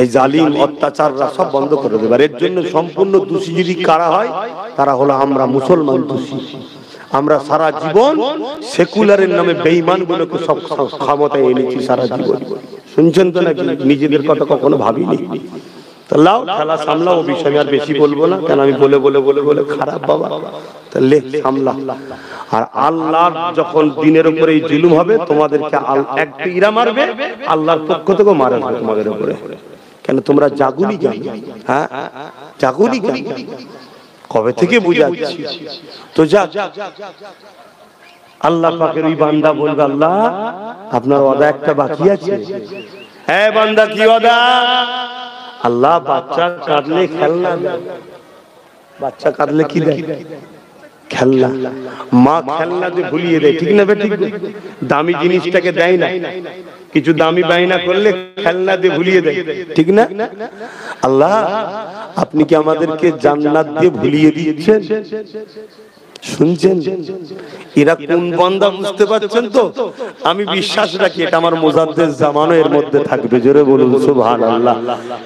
এই জালিম অত্যাচাররা সব বন্ধ করে দেবে। এর জন্য সম্পূর্ণ দোষী যদি কারা হয়, তারা হলো আমরা মুসলমান দোষী। আমরা সারা জীবন সেকুলারের নামে বেঈমান গুলোকে সব ক্ষমতায় এনেছি সারা জীবন। শুনছেন তো নাকি? নিজেদের কথা কখনো ভাবিনি। লাও খেলা সামলাও, ও বিষয়ে আর বেশি বলবো না, কেন আমি বলে বলে বলে বলে খারাপ বাবা। তাহলে সামলা। আর আল্লাহ যখন দিনের উপরে এই জুলুম হবে, তোমাদেরকে একটু ইরা মারবে, আল্লাহর পক্ষ থেকে মারবে তোমাদের উপরে। কেন তোমরা জাগুনি কেন? হ্যাঁ, জাগুনি কেন? কবে থেকে বুঝাচ্ছি তো। যা আল্লাহ পাকের ওই বান্দা বলবে, আল্লাহ আপনার ওয়াদা একটা বাকি আছে। হ্যাঁ বান্দা, কি ওয়াদা? আল্লাহ বাচ্চা কাঁদলে খেলনা দেয়। বাচ্চা কাঁদলে কি দেয়? খেলনা। মা খেলনা দিয়ে ভুলিয়ে দেয়, ঠিক না বেঠিক? দামি জিনিসটাকে দেয় না, কিছু দামি বায়না করলে খেলনা দিয়ে ভুলিয়ে দেয়, ঠিক না? আল্লাহ আপনি কি আমাদেরকে জান্নাত দিয়ে ভুলিয়ে দিচ্ছেন? শুনছেন? এরা কোন বান্দা বুঝতে পারছেন তো? আমি বিশ্বাস রাখি এটা আমার মুজাদ্দেদ জামানো এর মধ্যে থাকবে। জোরে বলুন সুবহানাল্লাহ।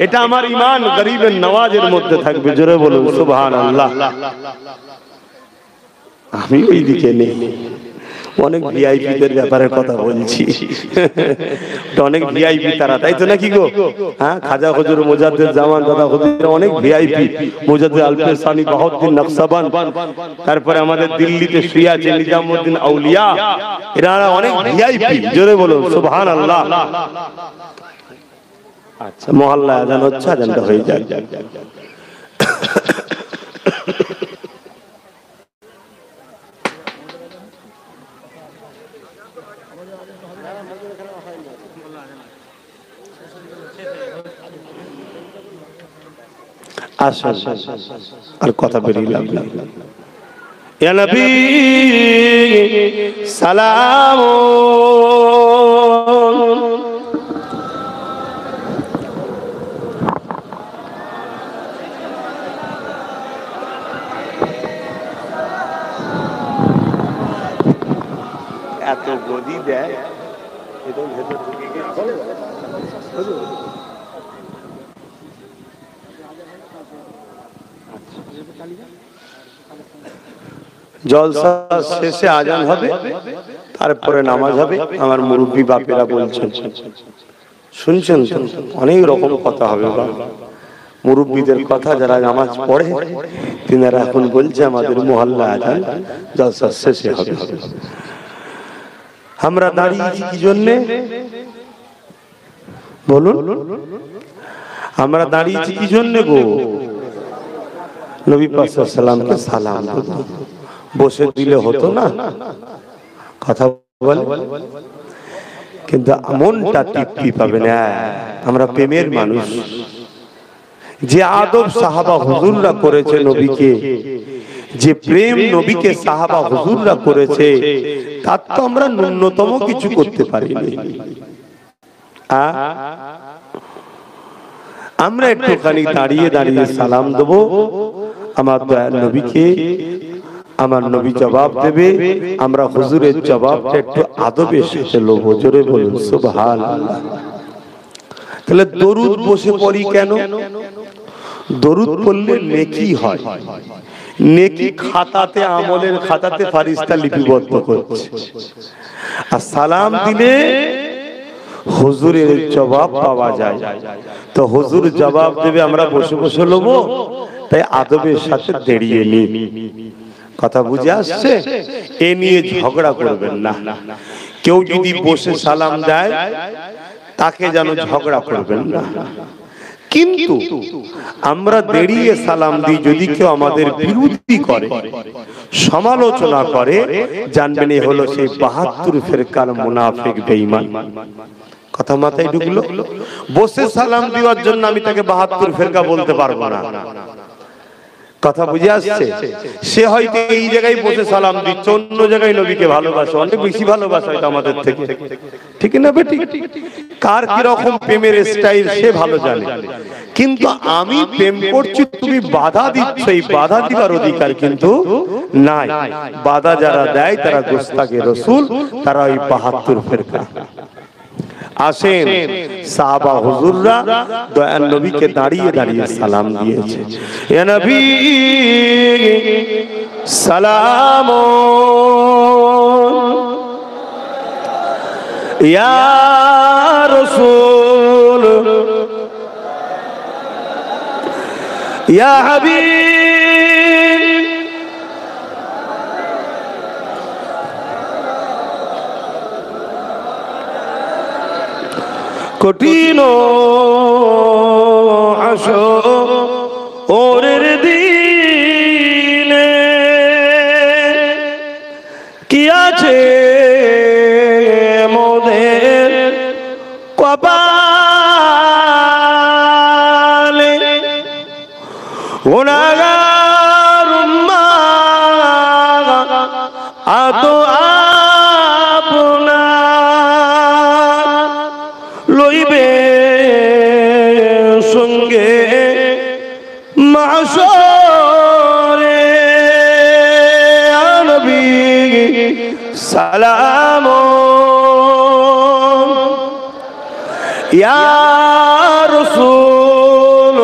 এটা আমার ঈমান গরীবের নওয়াজের মধ্যে থাকবে। জোরে বলুন সুবহানাল্লাহ। আমি ওই দিকে নেই, অনেক ভিআইপিদের ব্যাপারে কথা বলছি। অনেক ভিআইপি তারা, তাই তো নাকি গো? হ্যাঁ, খাজা হুজুর মুজাদ্দেদ জামান দাদা হুজুর অনেক ভিআইপি, মুজাদ্দেদ আলফে সানি বাহাউদ্দিন নকশবন্দ, তারপরে আমাদের দিল্লিতে শুয়ে আছে নিজামউদ্দিন আউলিয়া, এরা অনেক ভিআইপি। জোরে বলুন সুবহানাল্লাহ। আচ্ছা, মহল্লা আজান হচ্ছে, আজানটা হয়ে যায়। আর কথা বেরিয়ে লাগবে। ইয়া নবী সালাম, এত গদি দেয়, এটা ভেতর ঢুকে গেছে। জলসা শেষে আজান হবে, তারপরে নামাজ হবে। আমার মুরব্বী বাপেরা বলছেন, শুনছেন তো? অনেক রকম কথা হবে। মুরব্বীদের কথা, যারা নামাজ পড়ে তিনারা এখন বলছে আমাদের মহল্লা আজান জলসা শেষে হবে। আমরা দাঁড়িয়েছি কি জন্যে বলুন? আমরা দাঁড়িয়েছি কি জন্যে গো? নবী পাক সাল্লাল্লাহু আলাইহি ওয়াসাল্লামকে সালাম দেব। বসে দিলে হতো না? কথা বলে, কিন্তু মনটা তৃপ্তি পাবে না। আমরা প্রেমের মানুষ। যে আদব সাহাবা হুজুররা করেছে নবীকে, যে প্রেম নবীকে সাহাবা হুজুররা করেছে, তার তো আমরা ন্যূনতম কিছু করতে পারিনি। আমরা একটুখানি দাঁড়িয়ে দাঁড়িয়ে সালাম দেব আমার দয়াল নবীকে, আমার নবী জবাব দেবে, আমরা হুজুরের জবাবটা একটু আদবের সাথে লব। জোরে বলুন সুবহানাল্লাহ। তাহলে দরুদ বসে পড়ি কেন? দরুদ পড়লে নেকি হয়, নেকি খাতাতে, আমলের খাতাতে ফারিস্তা লিপিবদ্ধ করছে। আর সালাম দিলে হুজুরের জবাব পাওয়া যায়। তো হুজুর জবাব দেবে, আমরা বসে বসে নেব, তাই আদবের সাথে দাঁড়িয়ে নি। কথা বুঝে আসছে? এ নিয়ে ঝগড়া করবেন না। কেউ যদি বসে সালাম দেয় তাকে যেন ঝগড়া করবেন না। কিন্তু আমরা দাঁড়িয়ে সালাম দিই, যদি কেউ আমাদের বিরোধী করে, সমালোচনা করে, জানবেন এ হলো সেই ৭২ ফিরকার মুনাফিক বেঈমান। কথা মাথায় ঢুকলো? বসে সালাম দেওয়ার জন্য আমি তাকে ৭২ ফিরকা বলতে পারবো না। কথা বুঝে আসছে? সে হয়তো এই জায়গায় বসে সালাম দিচ্ছে, অন্য জায়গায় নবীকে ভালোবাসে, অনেক বেশি ভালোবাসে হয়তো আমাদের থেকে, ঠিক না বেটি? কার কি রকম প্রেমের স্টাইল সে ভালো জানে। কিন্তু আমি প্রেম করছি, তুমি বাধা দিচ্ছ, এই বাধা দিবার অধিকার কিন্তু নাই। বাধা যারা দেয় তারা গোস্তাকে রাসূল, তারা ওই ৭২ ফিরকা। আসেন, সাহাবা হুজুররা দয়াল নবীকে দাঁড়িয়ে দাঁড়িয়ে সালাম দিয়েছে। ইয়া নবী সালাম, ইয়া রাসূল, ইয়া হাবিব, কঠিন হাসরের দিনে কি আছে মোদের কপালে, গুনাহগার উম্মাহ আতো আপনার লইবে সঙ্গে মাহশরে। নবী সালাম, ইয়া রাসূল,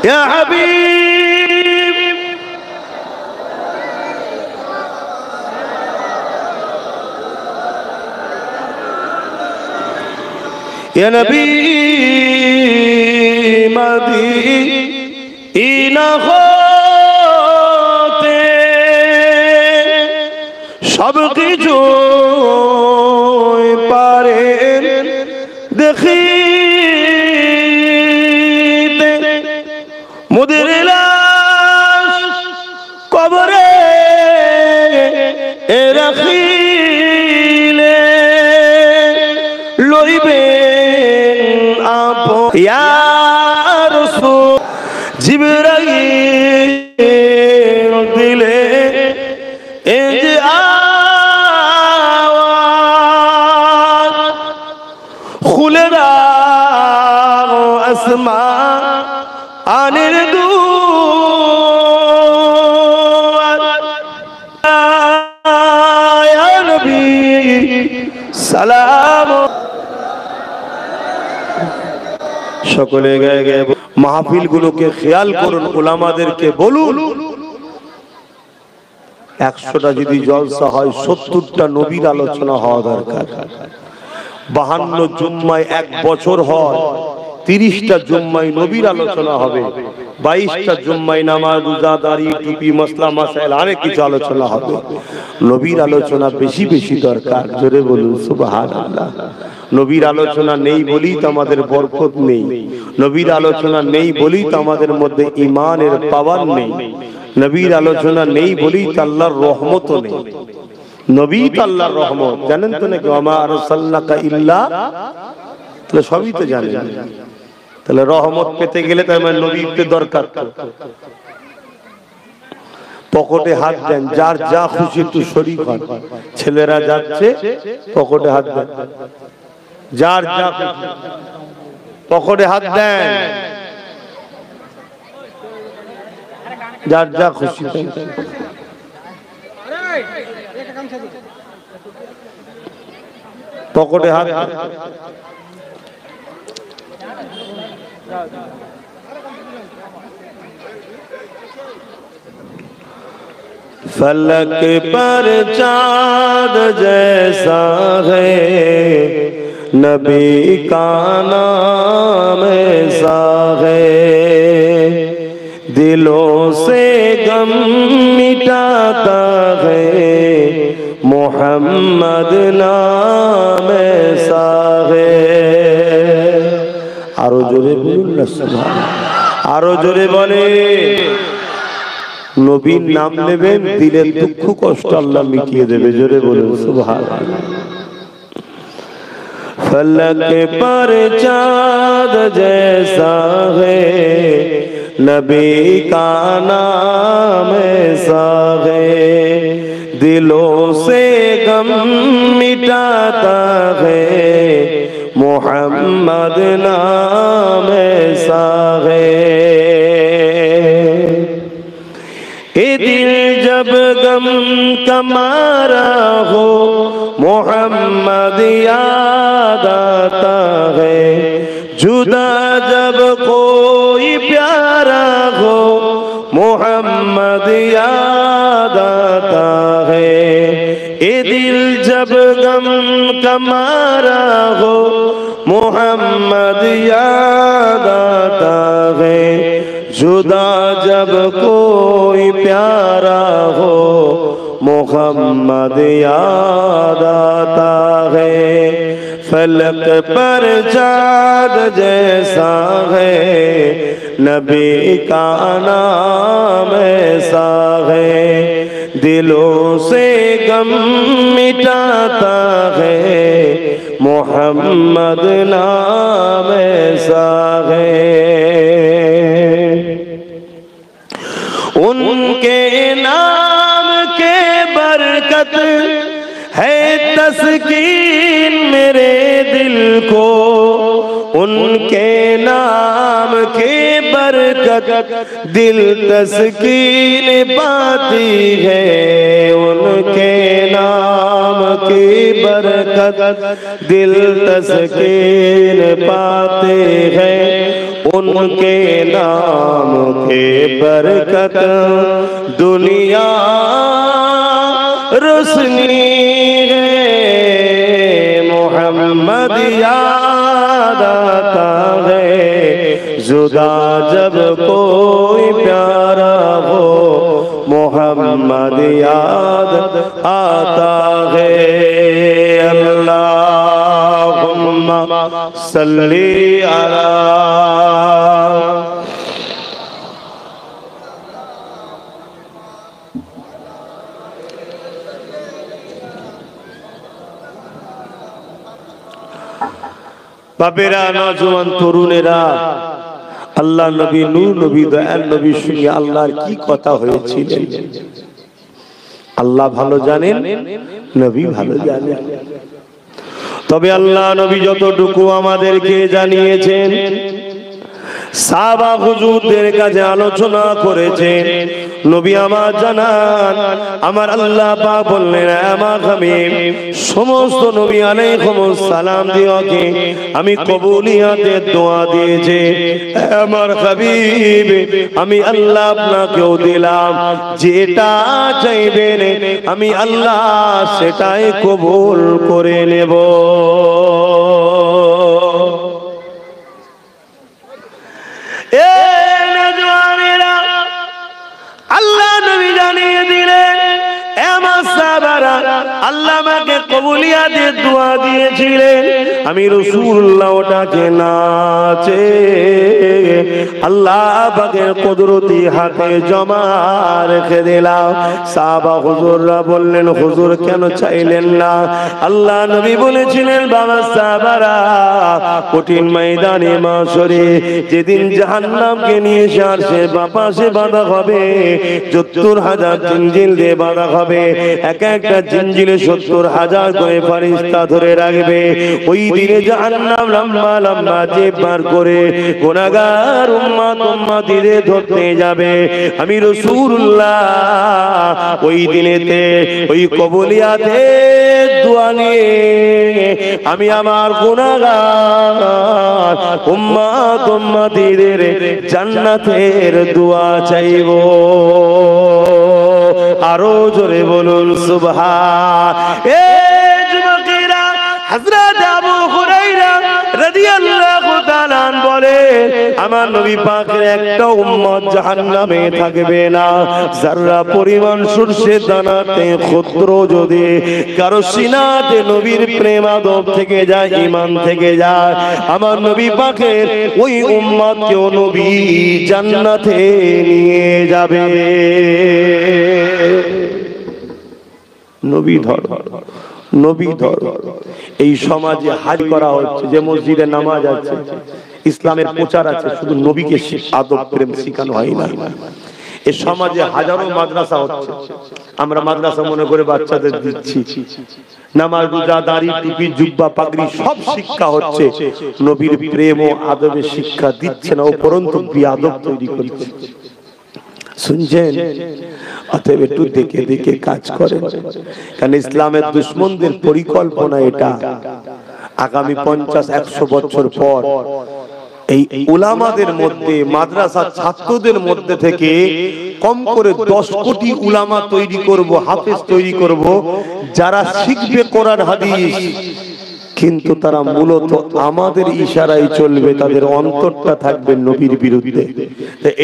ইয়া হাবিব, ইয়া নবী মদিনা হতে সব কিছু পারেন দেখিতে, মোদের লাশ কবরে রাখিলে লইবেন আপন। ইয়া রাসূল, জিবরাইল দিলে এ যে আওয়াজ, খুলে দাও আসমানের দুয়ার। ইয়া নবী সালাম। সকলে গায়ে গায়ে মাহফিল গুলোকে খেয়াল করুন, উলামাদেরকে বলুন, ১০০টা যদি জলসা হয় ৭০টা নবীর আলোচনা হওয়া দরকার। ৫২ জুম্মায় ১ বছর হয়, ৩০টা জুম্মায় নবীর আলোচনা হবে, ২২টা জুম্মায় নামাজ, রোজা, দাড়ি, টুপি, মাসলা মাসাইল, অনেক কিছু আলোচনা হবে। নবীর আলোচনা বেশি বেশি দরকার। জোরে বলুন সুবহানাল্লাহ। নবীর আলোচনা নেই বলেই তো আমাদের বরকত নেই, নবীর আলোচনা নেই বলেই তো আমাদের মধ্যে ঈমানের পাওয়ার নেই, নবীর আলোচনা নেই বলেই তো আল্লাহর রহমতও নেই। নবী তো আল্লাহর রহমত, জানেন তো নাকি? ওয়া মা আরসালনাকা ইল্লা, তাহলে সবই তো জানেন। তাহলে রহমত পেতে গেলে তো আমার নবীতে দরকার। পকেটে হাত দেন, যার যা খুশি একটু শরীক হন। ছেলেরা যাচ্ছে পকেটে হাত দেন, যার যা খুশি পকেটে হাত দেন, যার যা খুশি। পকেটে হাত फलक पर चाँद जैसा है नबी का नाम ऐसा है दिलों से गम मिटाता है मोहम्मद नाम ऐसा है आरो जोरे बोलुन ना सुभान आरो जोरे बोले নবীর নাম নেবেন দিলের দুঃখ কষ্ট আল্লাহ মিটিয়ে দেবে জোরে বলুন সুবহানাল্লাহ फलक पर चाँद जैसा है नबी का नाम ऐसा है दिलों से गम मिटाता है मोहम्मद नाम ऐसा है ये दिल जब गम का मारा हो मोहम्मद याद आता है जुदा जब कोई प्यारा हो मोहम्मद याद आता है ये दिल जब गम का मारा हो मोहम्मद याद आता है जुदा जब कोई प्यारा हो मोहम्मद याद आता है फलक पर चाँद जैसा है नबी का नाम ऐसा है दिलों से गम मिटाता है मोहम्मद नाम ऐसा है उनके नाम के बरकत है तस्कीन मेरे दिल को उनके नाम के बरकत दिल तस्कीन पाती है उनके नाम की बरकत दिल तस्कीन पाते हैं उनके नाम के बरकत दुनिया रोशनी है मोहम्मद याद आता है जुदा जब कोई प्यारा हो मोहम्मद याद आता है अल्लाहुम्मा सल्ली अला বাপেরা নওজোয়ান তরুণেরা আল্লাহ নবী নূর নবী দয়াল নবীর সঙ্গে আল্লাহর কি কথা হয়েছিল আল্লাহ ভালো জানেন নবী ভালো জানেন তবে আল্লাহ নবী যতটুকু আমাদেরকে জানিয়েছেন সাহাবা হুজুরদের কাছে আলোচনা করেছেন নবী আমার জানান আমার আল্লাহ পাক বললেন আমার হাবিব সমস্ত নবী আলাইহিমুস সালাম দিওকে আমি কবুলিয়াতের দোয়া দিয়েছি আমার হাবিব আমি আল্লাহ আপনাকেও দিলাম যেটা চাইবেন আমি আল্লাহ সেটাই কবুল করে নেব আল্লাহ নবী জানিয়ে দিলেন আমার সাহাবারা আল্লাহ আমাকে কবুলিয়াতের দোয়া দিয়েছিলেন আমি রাসূলুল্লাহ ওটাকে নাচে আল্লাহ পাকের কুদরতি হাতে জমা রেখে দিলাম সাহাবা হুজুররা বললেন হুজুর কেন চাইলেন না আল্লাহ নবী বলেছিলেন বাবা সাহাবারা কঠিন ময়দানে মাশরে যেদিন জাহান্নামকে নিয়ে এসে পাশে বাঁধা হবে ৭০,০০০ জিঞ্জিল দিয়ে বাঁধা হবে এক একটা জিঞ্জিলের 70,000 করে ফেরেশতা ধরে রাখবে। ওই দিনে জাহান্নাম লম্বা লম্বা জেব বার করে গুনাহগার উম্মতিদের ধরতে যাবে। আমি রাসূলুল্লাহ ওই দিনেতে ওই কবুলিয়াতে দোয়া নিয়ে আমি আমার গুনাহগার উম্মতিদের জান্নাতের দোয়া চাইব। আরো জোরে বলুন সুবহান। এ যুবকেরা, হযরত আবু হুরায়রা রাদিয়াল্লাহু তাআলা বলে আমার নবী পাকের একটা উম্মত জাহান্নামে থাকবে না। যারা পরিমাণ সূর্যের দানাতে ক্ষুদ্র যদি কারো সিনাতে নবীর প্রেম আদব থেকে যায়, ঈমান থেকে যায়, আমার নবী পাকের ওই উম্মতকেও নবী জান্নাতে নিয়ে যাবে। নবী ধর, নবী ধর। এই সমাজে হাজ করা হচ্ছে, যে মসজিদে নামাজ আছে, ইসলামের প্রচার আছে, শুধু নবীকে আদব প্রেম শিখানো হয় না। এই সমাজে হাজারো মাদ্রাসা হচ্ছে, আমরা মাদ্রাসা মনে করে বাচ্চাদের দিচ্ছি। নামাজ, রোজা, দাড়ি, টুপি, জুব্বা, পাগড়ি সব শিক্ষা হচ্ছে, নবীর প্রেম ও আদবের শিক্ষা দিচ্ছে না, উপরন্তু বিআদব তৈরি করছে। শুনছেন? অতএব একটু দেখে দেখে কাজ করেন, কারণ ইসলামের দুশমনদের পরিকল্পনা এটা, আগামী 50-100 বছর পর এই উলামাদের মধ্যে, মাদ্রাসার ছাত্রদের মধ্যে থেকে কম করে 10 কোটি উলামা তৈরি করব, হাফেজ তৈরি করব, যারা শিখবে কোরআন হাদিস, কিন্তু তারা মূলত আমাদের ইশারায় চলবে, তাদের অন্তরটা থাকবে নবীর বিরুদ্ধে।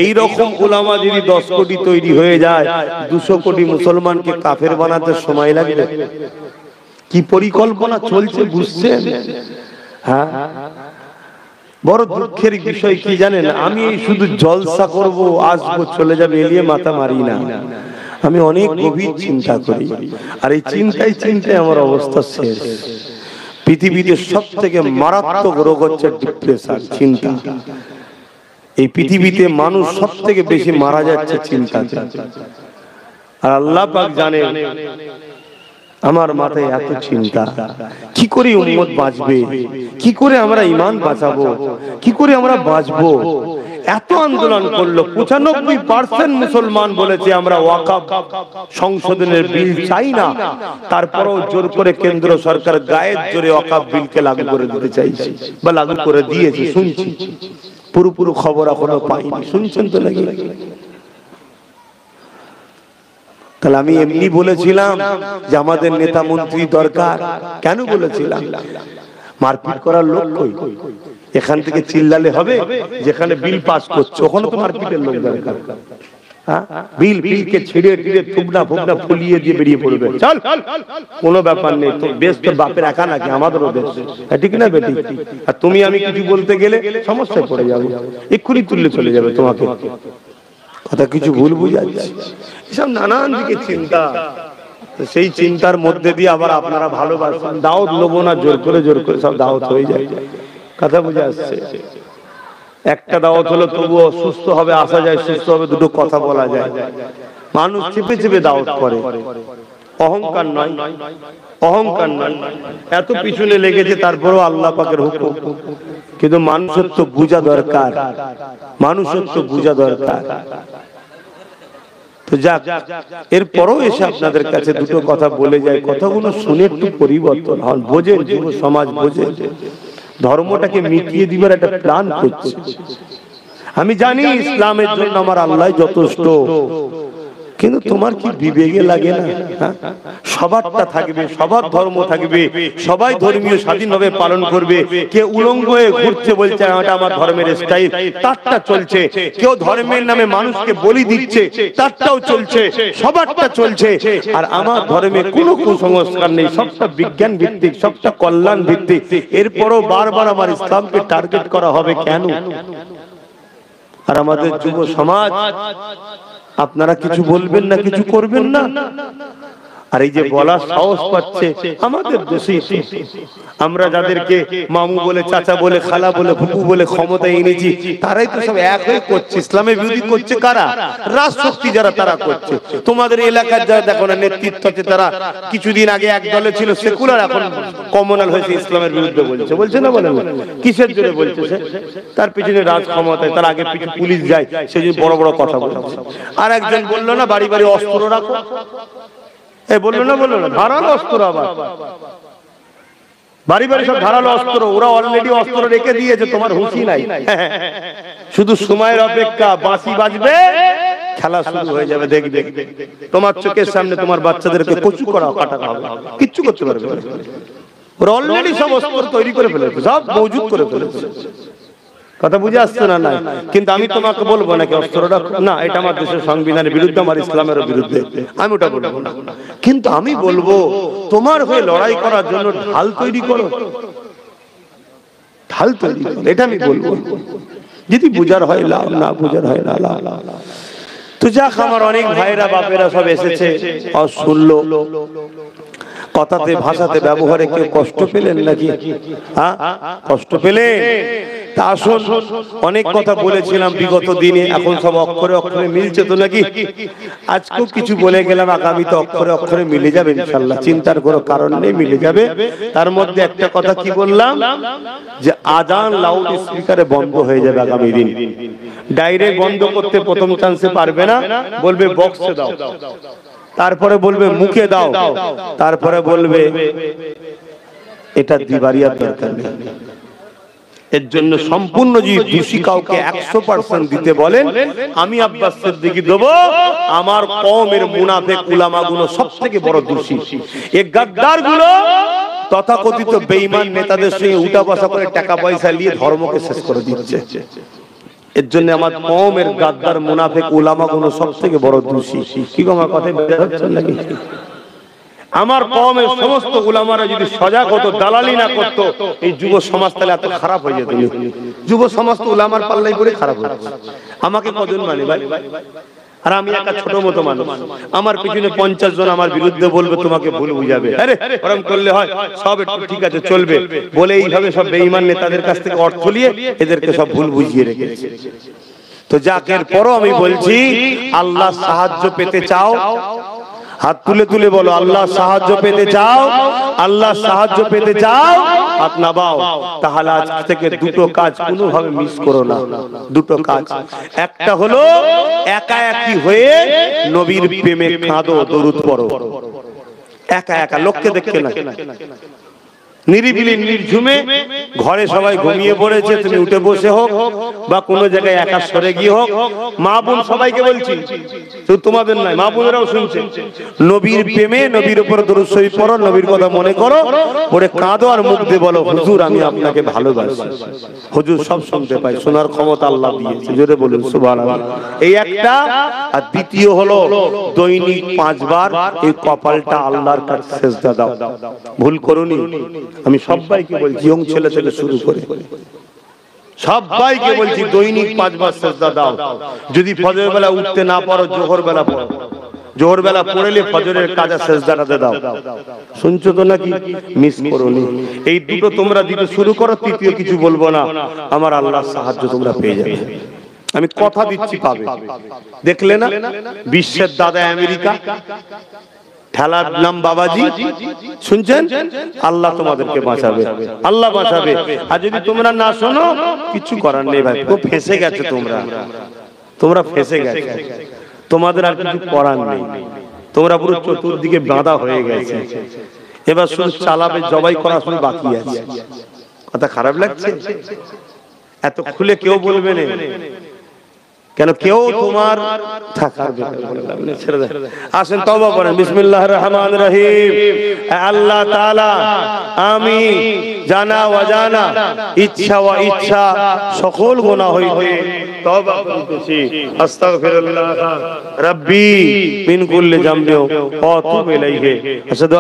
এই রকম উলামা যদি 10 কোটি তৈরি হয়ে যায়, 200 কোটি মুসলমানকে কাফের বানাতে সময় লাগবে। কি পরিকল্পনা চলছে বুঝছেন? হ্যাঁ, বড় দুঃখের বিষয় কি জানেন, আমি শুধু জলসা করব, আসবো, চলে যাবে, এলিয়ে মাথা মারি না। আমি অনেক গভীর চিন্তা করি, আর এই চিন্তায় চিন্তায় আমার অবস্থা শেষ। পৃথিবীতে সব থেকে মারাত্মক রোগ হচ্ছে ডিপ্রেশন, চিন্তা। এই পৃথিবীতে মানুষ সব থেকে বেশি মারা যাচ্ছে চিন্তাতে। আর আল্লাহ পাক জানে আমার মাথায় এত চিন্তা, কি করে উম্মত বাঁচবে, কি করে আমরা ঈমান বাঁচাবো, কি করে আমরা বাঁচবো। এত আন্দোলন করলো, 95% মুসলমান বলেছে আমরা ওয়াকফ সংশোধনের বিল চাই না, তারপরেও জোর করে কেন্দ্র সরকার গায়ের জোরে ওয়াকফ বিলকে লাগু করে দিতে চাইছে বা লাগু করে দিয়েছে। শুনছি, পুরোপুরি খবর এখনো পাইনি, শুনছেন তো নাকি? তাহলে আমি এমনি বলেছিলাম যে আমাদের নেতা মন্ত্রী দরকার, কেন বলেছিলাম? মারপিট করার লোক কই? এখান থেকে চিল্লালে হবে? যেখানে বিল পাস করছে ওখানে তো মারপিটের লোক দরকার। বিলকে ছিঁড়ে টিড়ে থুবনা ফুবনা ফুলিয়ে দিয়ে বেরিয়ে পড়বে, চল, কোনো ব্যাপার নেই, তো বেশ তোর বাপের একা নাকি, আমাদেরও বেশ, ঠিক না বেটি? আর তুমি আমি কিছু বলতে গেলে সমস্যায় পড়ে যাবো, এক্ষুনি তুললে চলে যাবে তোমাকে। কথা কিছু ভুল বুঝাচ্ছি, এসব নানান দিকে চিন্তা। সেই চিন্তার মধ্যে দিয়ে আবার আপনারা ভালোবাসেন, দাওয়াত লোবো না, জোর করে সব দাওয়াত হয়ে যায়। কথা বুঝে আসছে? একটা দাওয়াত হলো তবুও সুস্থ হবে, আসা যায়, সুস্থ হবে, দুটো কথা বলা যায়। মানুষ চেপে চেপে দাওয়াত করে, অহংকার নয়, অহংকার নয়, এত পিছনে লেগেছে, তারপরেও আল্লাহ পাকের হুকুম। কিন্তু মানুষের তো বুঝা দরকার, মানুষের তো বুঝা দরকার। তো যাক, এরপরও এসে আপনাদের কাছে দুটো কথা বলে যায়, কথাগুলো শুনে একটু পরিবর্তন হন, বোঝেন, যুব সমাজ বোঝে, ধর্মটাকে মিটিয়ে দিবার একটা প্ল্যান করছে। আমি জানি ইসলামের জন্য আমার আল্লাহ যথেষ্ট, কিন্তু তোমার কি বিবেকে লাগে না? সবারটা থাকবে, সবার ধর্ম থাকবে, সবাই ধর্মীয় স্বাধীনভাবে পালন করবে। কেউ উলঙ্গ হয়ে ঘুরছে, বলছে এটা আমার ধর্মের স্টাইল, তারটা চলছে। কেউ ধর্মের নামে মানুষকে বলি দিচ্ছে, তারটাও চলছে, সবারটা চলছে। আর আমার ধর্মে কোনো কুসংস্কার নেই, সবটা বিজ্ঞান ভিত্তিক, সবটা কল্যাণ ভিত্তিক। এরপরও বারবার আমার ইসলামকে টার্গেট করা হবে কেন? আর আমাদের যুব সমাজ, আপনারা কিছু বলবেন না, কিছু করবেন না, আর এই যে বলার সাহস পাচ্ছে আমাদের দোষী। আমরা যাদেরকে মামু বলে, চাচা বলে, খালা বলে, ফুপু বলে ক্ষমতায় এনেছি, তারাই তো সব এক হয়ে করছে। ইসলামের বিরোধী করছে কারা? রাজশক্তি যারা, তারা করছে। তোমাদের এলাকার যারা দেখো না নেতৃত্ব আছে, তারা কিছুদিন আগে এক দলে ছিল সেকুলার, এখন কমনাল হয়েছে, ইসলামের বিরুদ্ধে বলছে। বলছে না? বলে কিসের জন্য বলছে? তার পিছনে রাজ ক্ষমতায়, তার আগে পিছনে পুলিশ যায়, সেই জন্য বড় বড় কথা বলছে। আর একজন বললো না বাড়ি বাড়ি অস্ত্র রাখো, বললো না ধারালো অস্ত্র, আবার বাড়ি বাড়ি সব ধারালো অস্ত্র। ওরা অলরেডি অস্ত্র রেখে দিয়েছে, তোমার হুঁশি নাই। শুধু সময়ের অপেক্ষা, বাঁশি বাজবে, খেলা শুরু হয়ে যাবে। দেখবে তোমার চোখের সামনে তোমার বাচ্চাদেরকে কচু করা কাটা হবে, কিচ্ছু করতে পারবে না। ওরা অলরেডি সব অস্ত্র তৈরি করে ফেলেছে, সব মজুদ করে ফেলেছে। কথা বুঝে আসছে না? নাই। কিন্তু আমি তোমাকে বলবো নাকি অস্ত্রটা না, এটা আমার দেশের সংবিধানের বিরুদ্ধে, আমার ইসলামের বিরুদ্ধে, আমি ওটা বলবো না। কিন্তু আমি বলবো তোমার হয়ে লড়াই করার জন্য ঢাল তৈরি করো, ঢাল তৈরি করো, এটা আমি বলবো। যদি বুঝার হয় লাও, না বুঝার হয় না লাও। তো যাক, আমার অনেক ভাইরা বাপেরা সব এসেছে, শুনলো। কথাতে ভাষাতে ব্যবহারে কেউ কষ্ট পেলেন নাকি? হ্যাঁ, কষ্ট পেলেন? তা আসুন, অনেক কথা বলেছিলাম বিগত দিনে, এখন সব অক্ষরে অক্ষরে মিলছে তো নাকি? আজকেও কিছু বলে গেলাম, আগামীতে অক্ষরে অক্ষরে মিলে যাবে ইনশাআল্লাহ, চিন্তার কোনো কারণ নেই, মিলে যাবে। তার মধ্যে একটা কথা কি বললাম, যে আজান লাউড স্পিকারে বন্ধ হয়ে যাবে আগামী দিন। ডাইরেক্ট বন্ধ করতে প্রথম চান্সে পারবে না, বলবে বক্সে দাও, তারপরে বলবে মুখে দাও, তারপরে বলবে এটা দিবারিয়ার দরকার নেই। এর জন্য সম্পূর্ণ যদি দোষী কাউকে 100% দিতে বলেন, আমি আব্বাস সিদ্দিকী দেব। আমার কওমের মুনাফিক উলামাগুলো সবথেকে বড় দোষী। এই গাদ্দারগুলো তথাকথিত বেঈমান নেতাদের সঙ্গে উঠা বসা করে টাকা পয়সা নিয়ে ধর্মকে শেষ করে দিচ্ছে। এর জন্য আমার কওমের গাদ্দার মুনাফিক উলামাগুলো সবথেকে বড় দোষী। কি গো, আমার কথা বুঝতে পারছেন নাকি? আমার কওমের সমস্ত উলামারা যদি সজাগ হতো, দালালি না করত, এই যুব সমাজ তাহলে এত খারাপ হয়ে যেত। যুব সমাজ তো উলামার পাল্লাই পড়ে খারাপ হয়ে যাচ্ছে। আমাকে কজন মানে ভাই? আর আমি একটা ছোট মতো মানুষ, আমার পিছনে 50 জন আমার বিরুদ্ধে বলবে, তোমাকে ভুল বুঝাবে। আরে ওরকম করলে হয়? সব একটু ঠিক আছে চলবে বলে এইভাবে সব বেঈমান নেতাদের কাছ থেকে অর্থ নিয়ে এদেরকে সব ভুল বুঝিয়ে রেখেছে। তো যাকের পরও আমি বলছি, আল্লাহ সাহায্য পেতে চাও, হাত তুলে তুলে বলো, আল্লাহ সাহায্য পেতে চাও, আল্লাহ সাহায্য পেতে চাও, হাত নামাও। তাহলে আজ থেকে দুটো কাজ কোনোভাবে মিস করো না। দুটো কাজ, একটা হলো একা একই হয়ে নবীর প্রেমে কাঁদো, দরুদ পড়ো। একা একা, লোককে দেখে না, নিরিবিলি নির্ঝুমে, ঘরে সবাই ঘুমিয়ে পড়েছে, তুমি উঠে বসে হোক বা কোনো জায়গায় একা সরে গিয়ে হোক, মা বোন সবাইকে বলছি, শুধু তোমাদের নয়, মা বোনেরাও শুনছে, নবীর প্রেমে, নবীর উপর দরুদ শরীফ পড়ো, নবীর কথা মনে করো, পড়ে কাঁদো আর মুখ দিয়ে বলো, হুজুর আমি আপনাকে ভালোবাসি। হুজুর সব শুনতে পাই, শোনার ক্ষমতা আল্লাহ দিয়েছে, জোরে বলুন সুবহানাল্লাহ। এই একটা। আর দ্বিতীয় হলো দৈনিক 5 বার এই কপালটা আল্লাহর কাছে সিজদা দাও। ভুল করোনি, আমি সবাইকে বলছি, ইয়ং ছেলে থেকে শুরু করে সবাইকে বলছি, দৈনিক 5 বার সিজদা দাও। যদি ফজর বেলা উঠতে না পারো, জোহর বেলা পড়ো, জোহর বেলা পড়লে ফজরের কাজা সিজদাটাতে দাও। শুনছো তো নাকি? মিস করোনি। এই দুটো তোমরা দিতে শুরু করো, তৃতীয় কিছু বলবো না, আমার আল্লাহর সাহায্য তোমরা পেয়ে যাবে। আমি কথা দিচ্ছি পাবে। দেখলে না বিশ্বের দাদা আমেরিকা, ঠেলার নাম বাবাজি, শুনছেন? আল্লাহ তোমাদেরকে বাঁচাবে, আল্লাহ বাঁচাবে। আর যদি তোমরা না শোনো, কিছু করার নেই ভাই, তো ফেসে গেছে, তোমরা ফেসে গেছে, তোমাদের আর কিছু করার নেই, তোমরা পুরো চতুর্দিকে বাঁধা হয়ে গেছে। এবার শুধু চালাবে, জবাই করা শুধু বাকি আছে। কথা খারাপ লাগছে? এত খুলে কেউ বলবে না, কেন কেউ তোমার থাকার ছেড়ে দেয়। আসেন তওবা করেন, বিসমিল্লাহির রহমানির রহিম। আল্লাহ তাআলা, আমি জানা অজানা, ইচ্ছা ও ইচ্ছা সকল গুনাহ হইতে তওবা করতেছি। আস্তাগফিরুল্লাহ রাব্বি মিন কুল্লি যামবি ওয়া আতুবু ইলাইহি। আশহাদু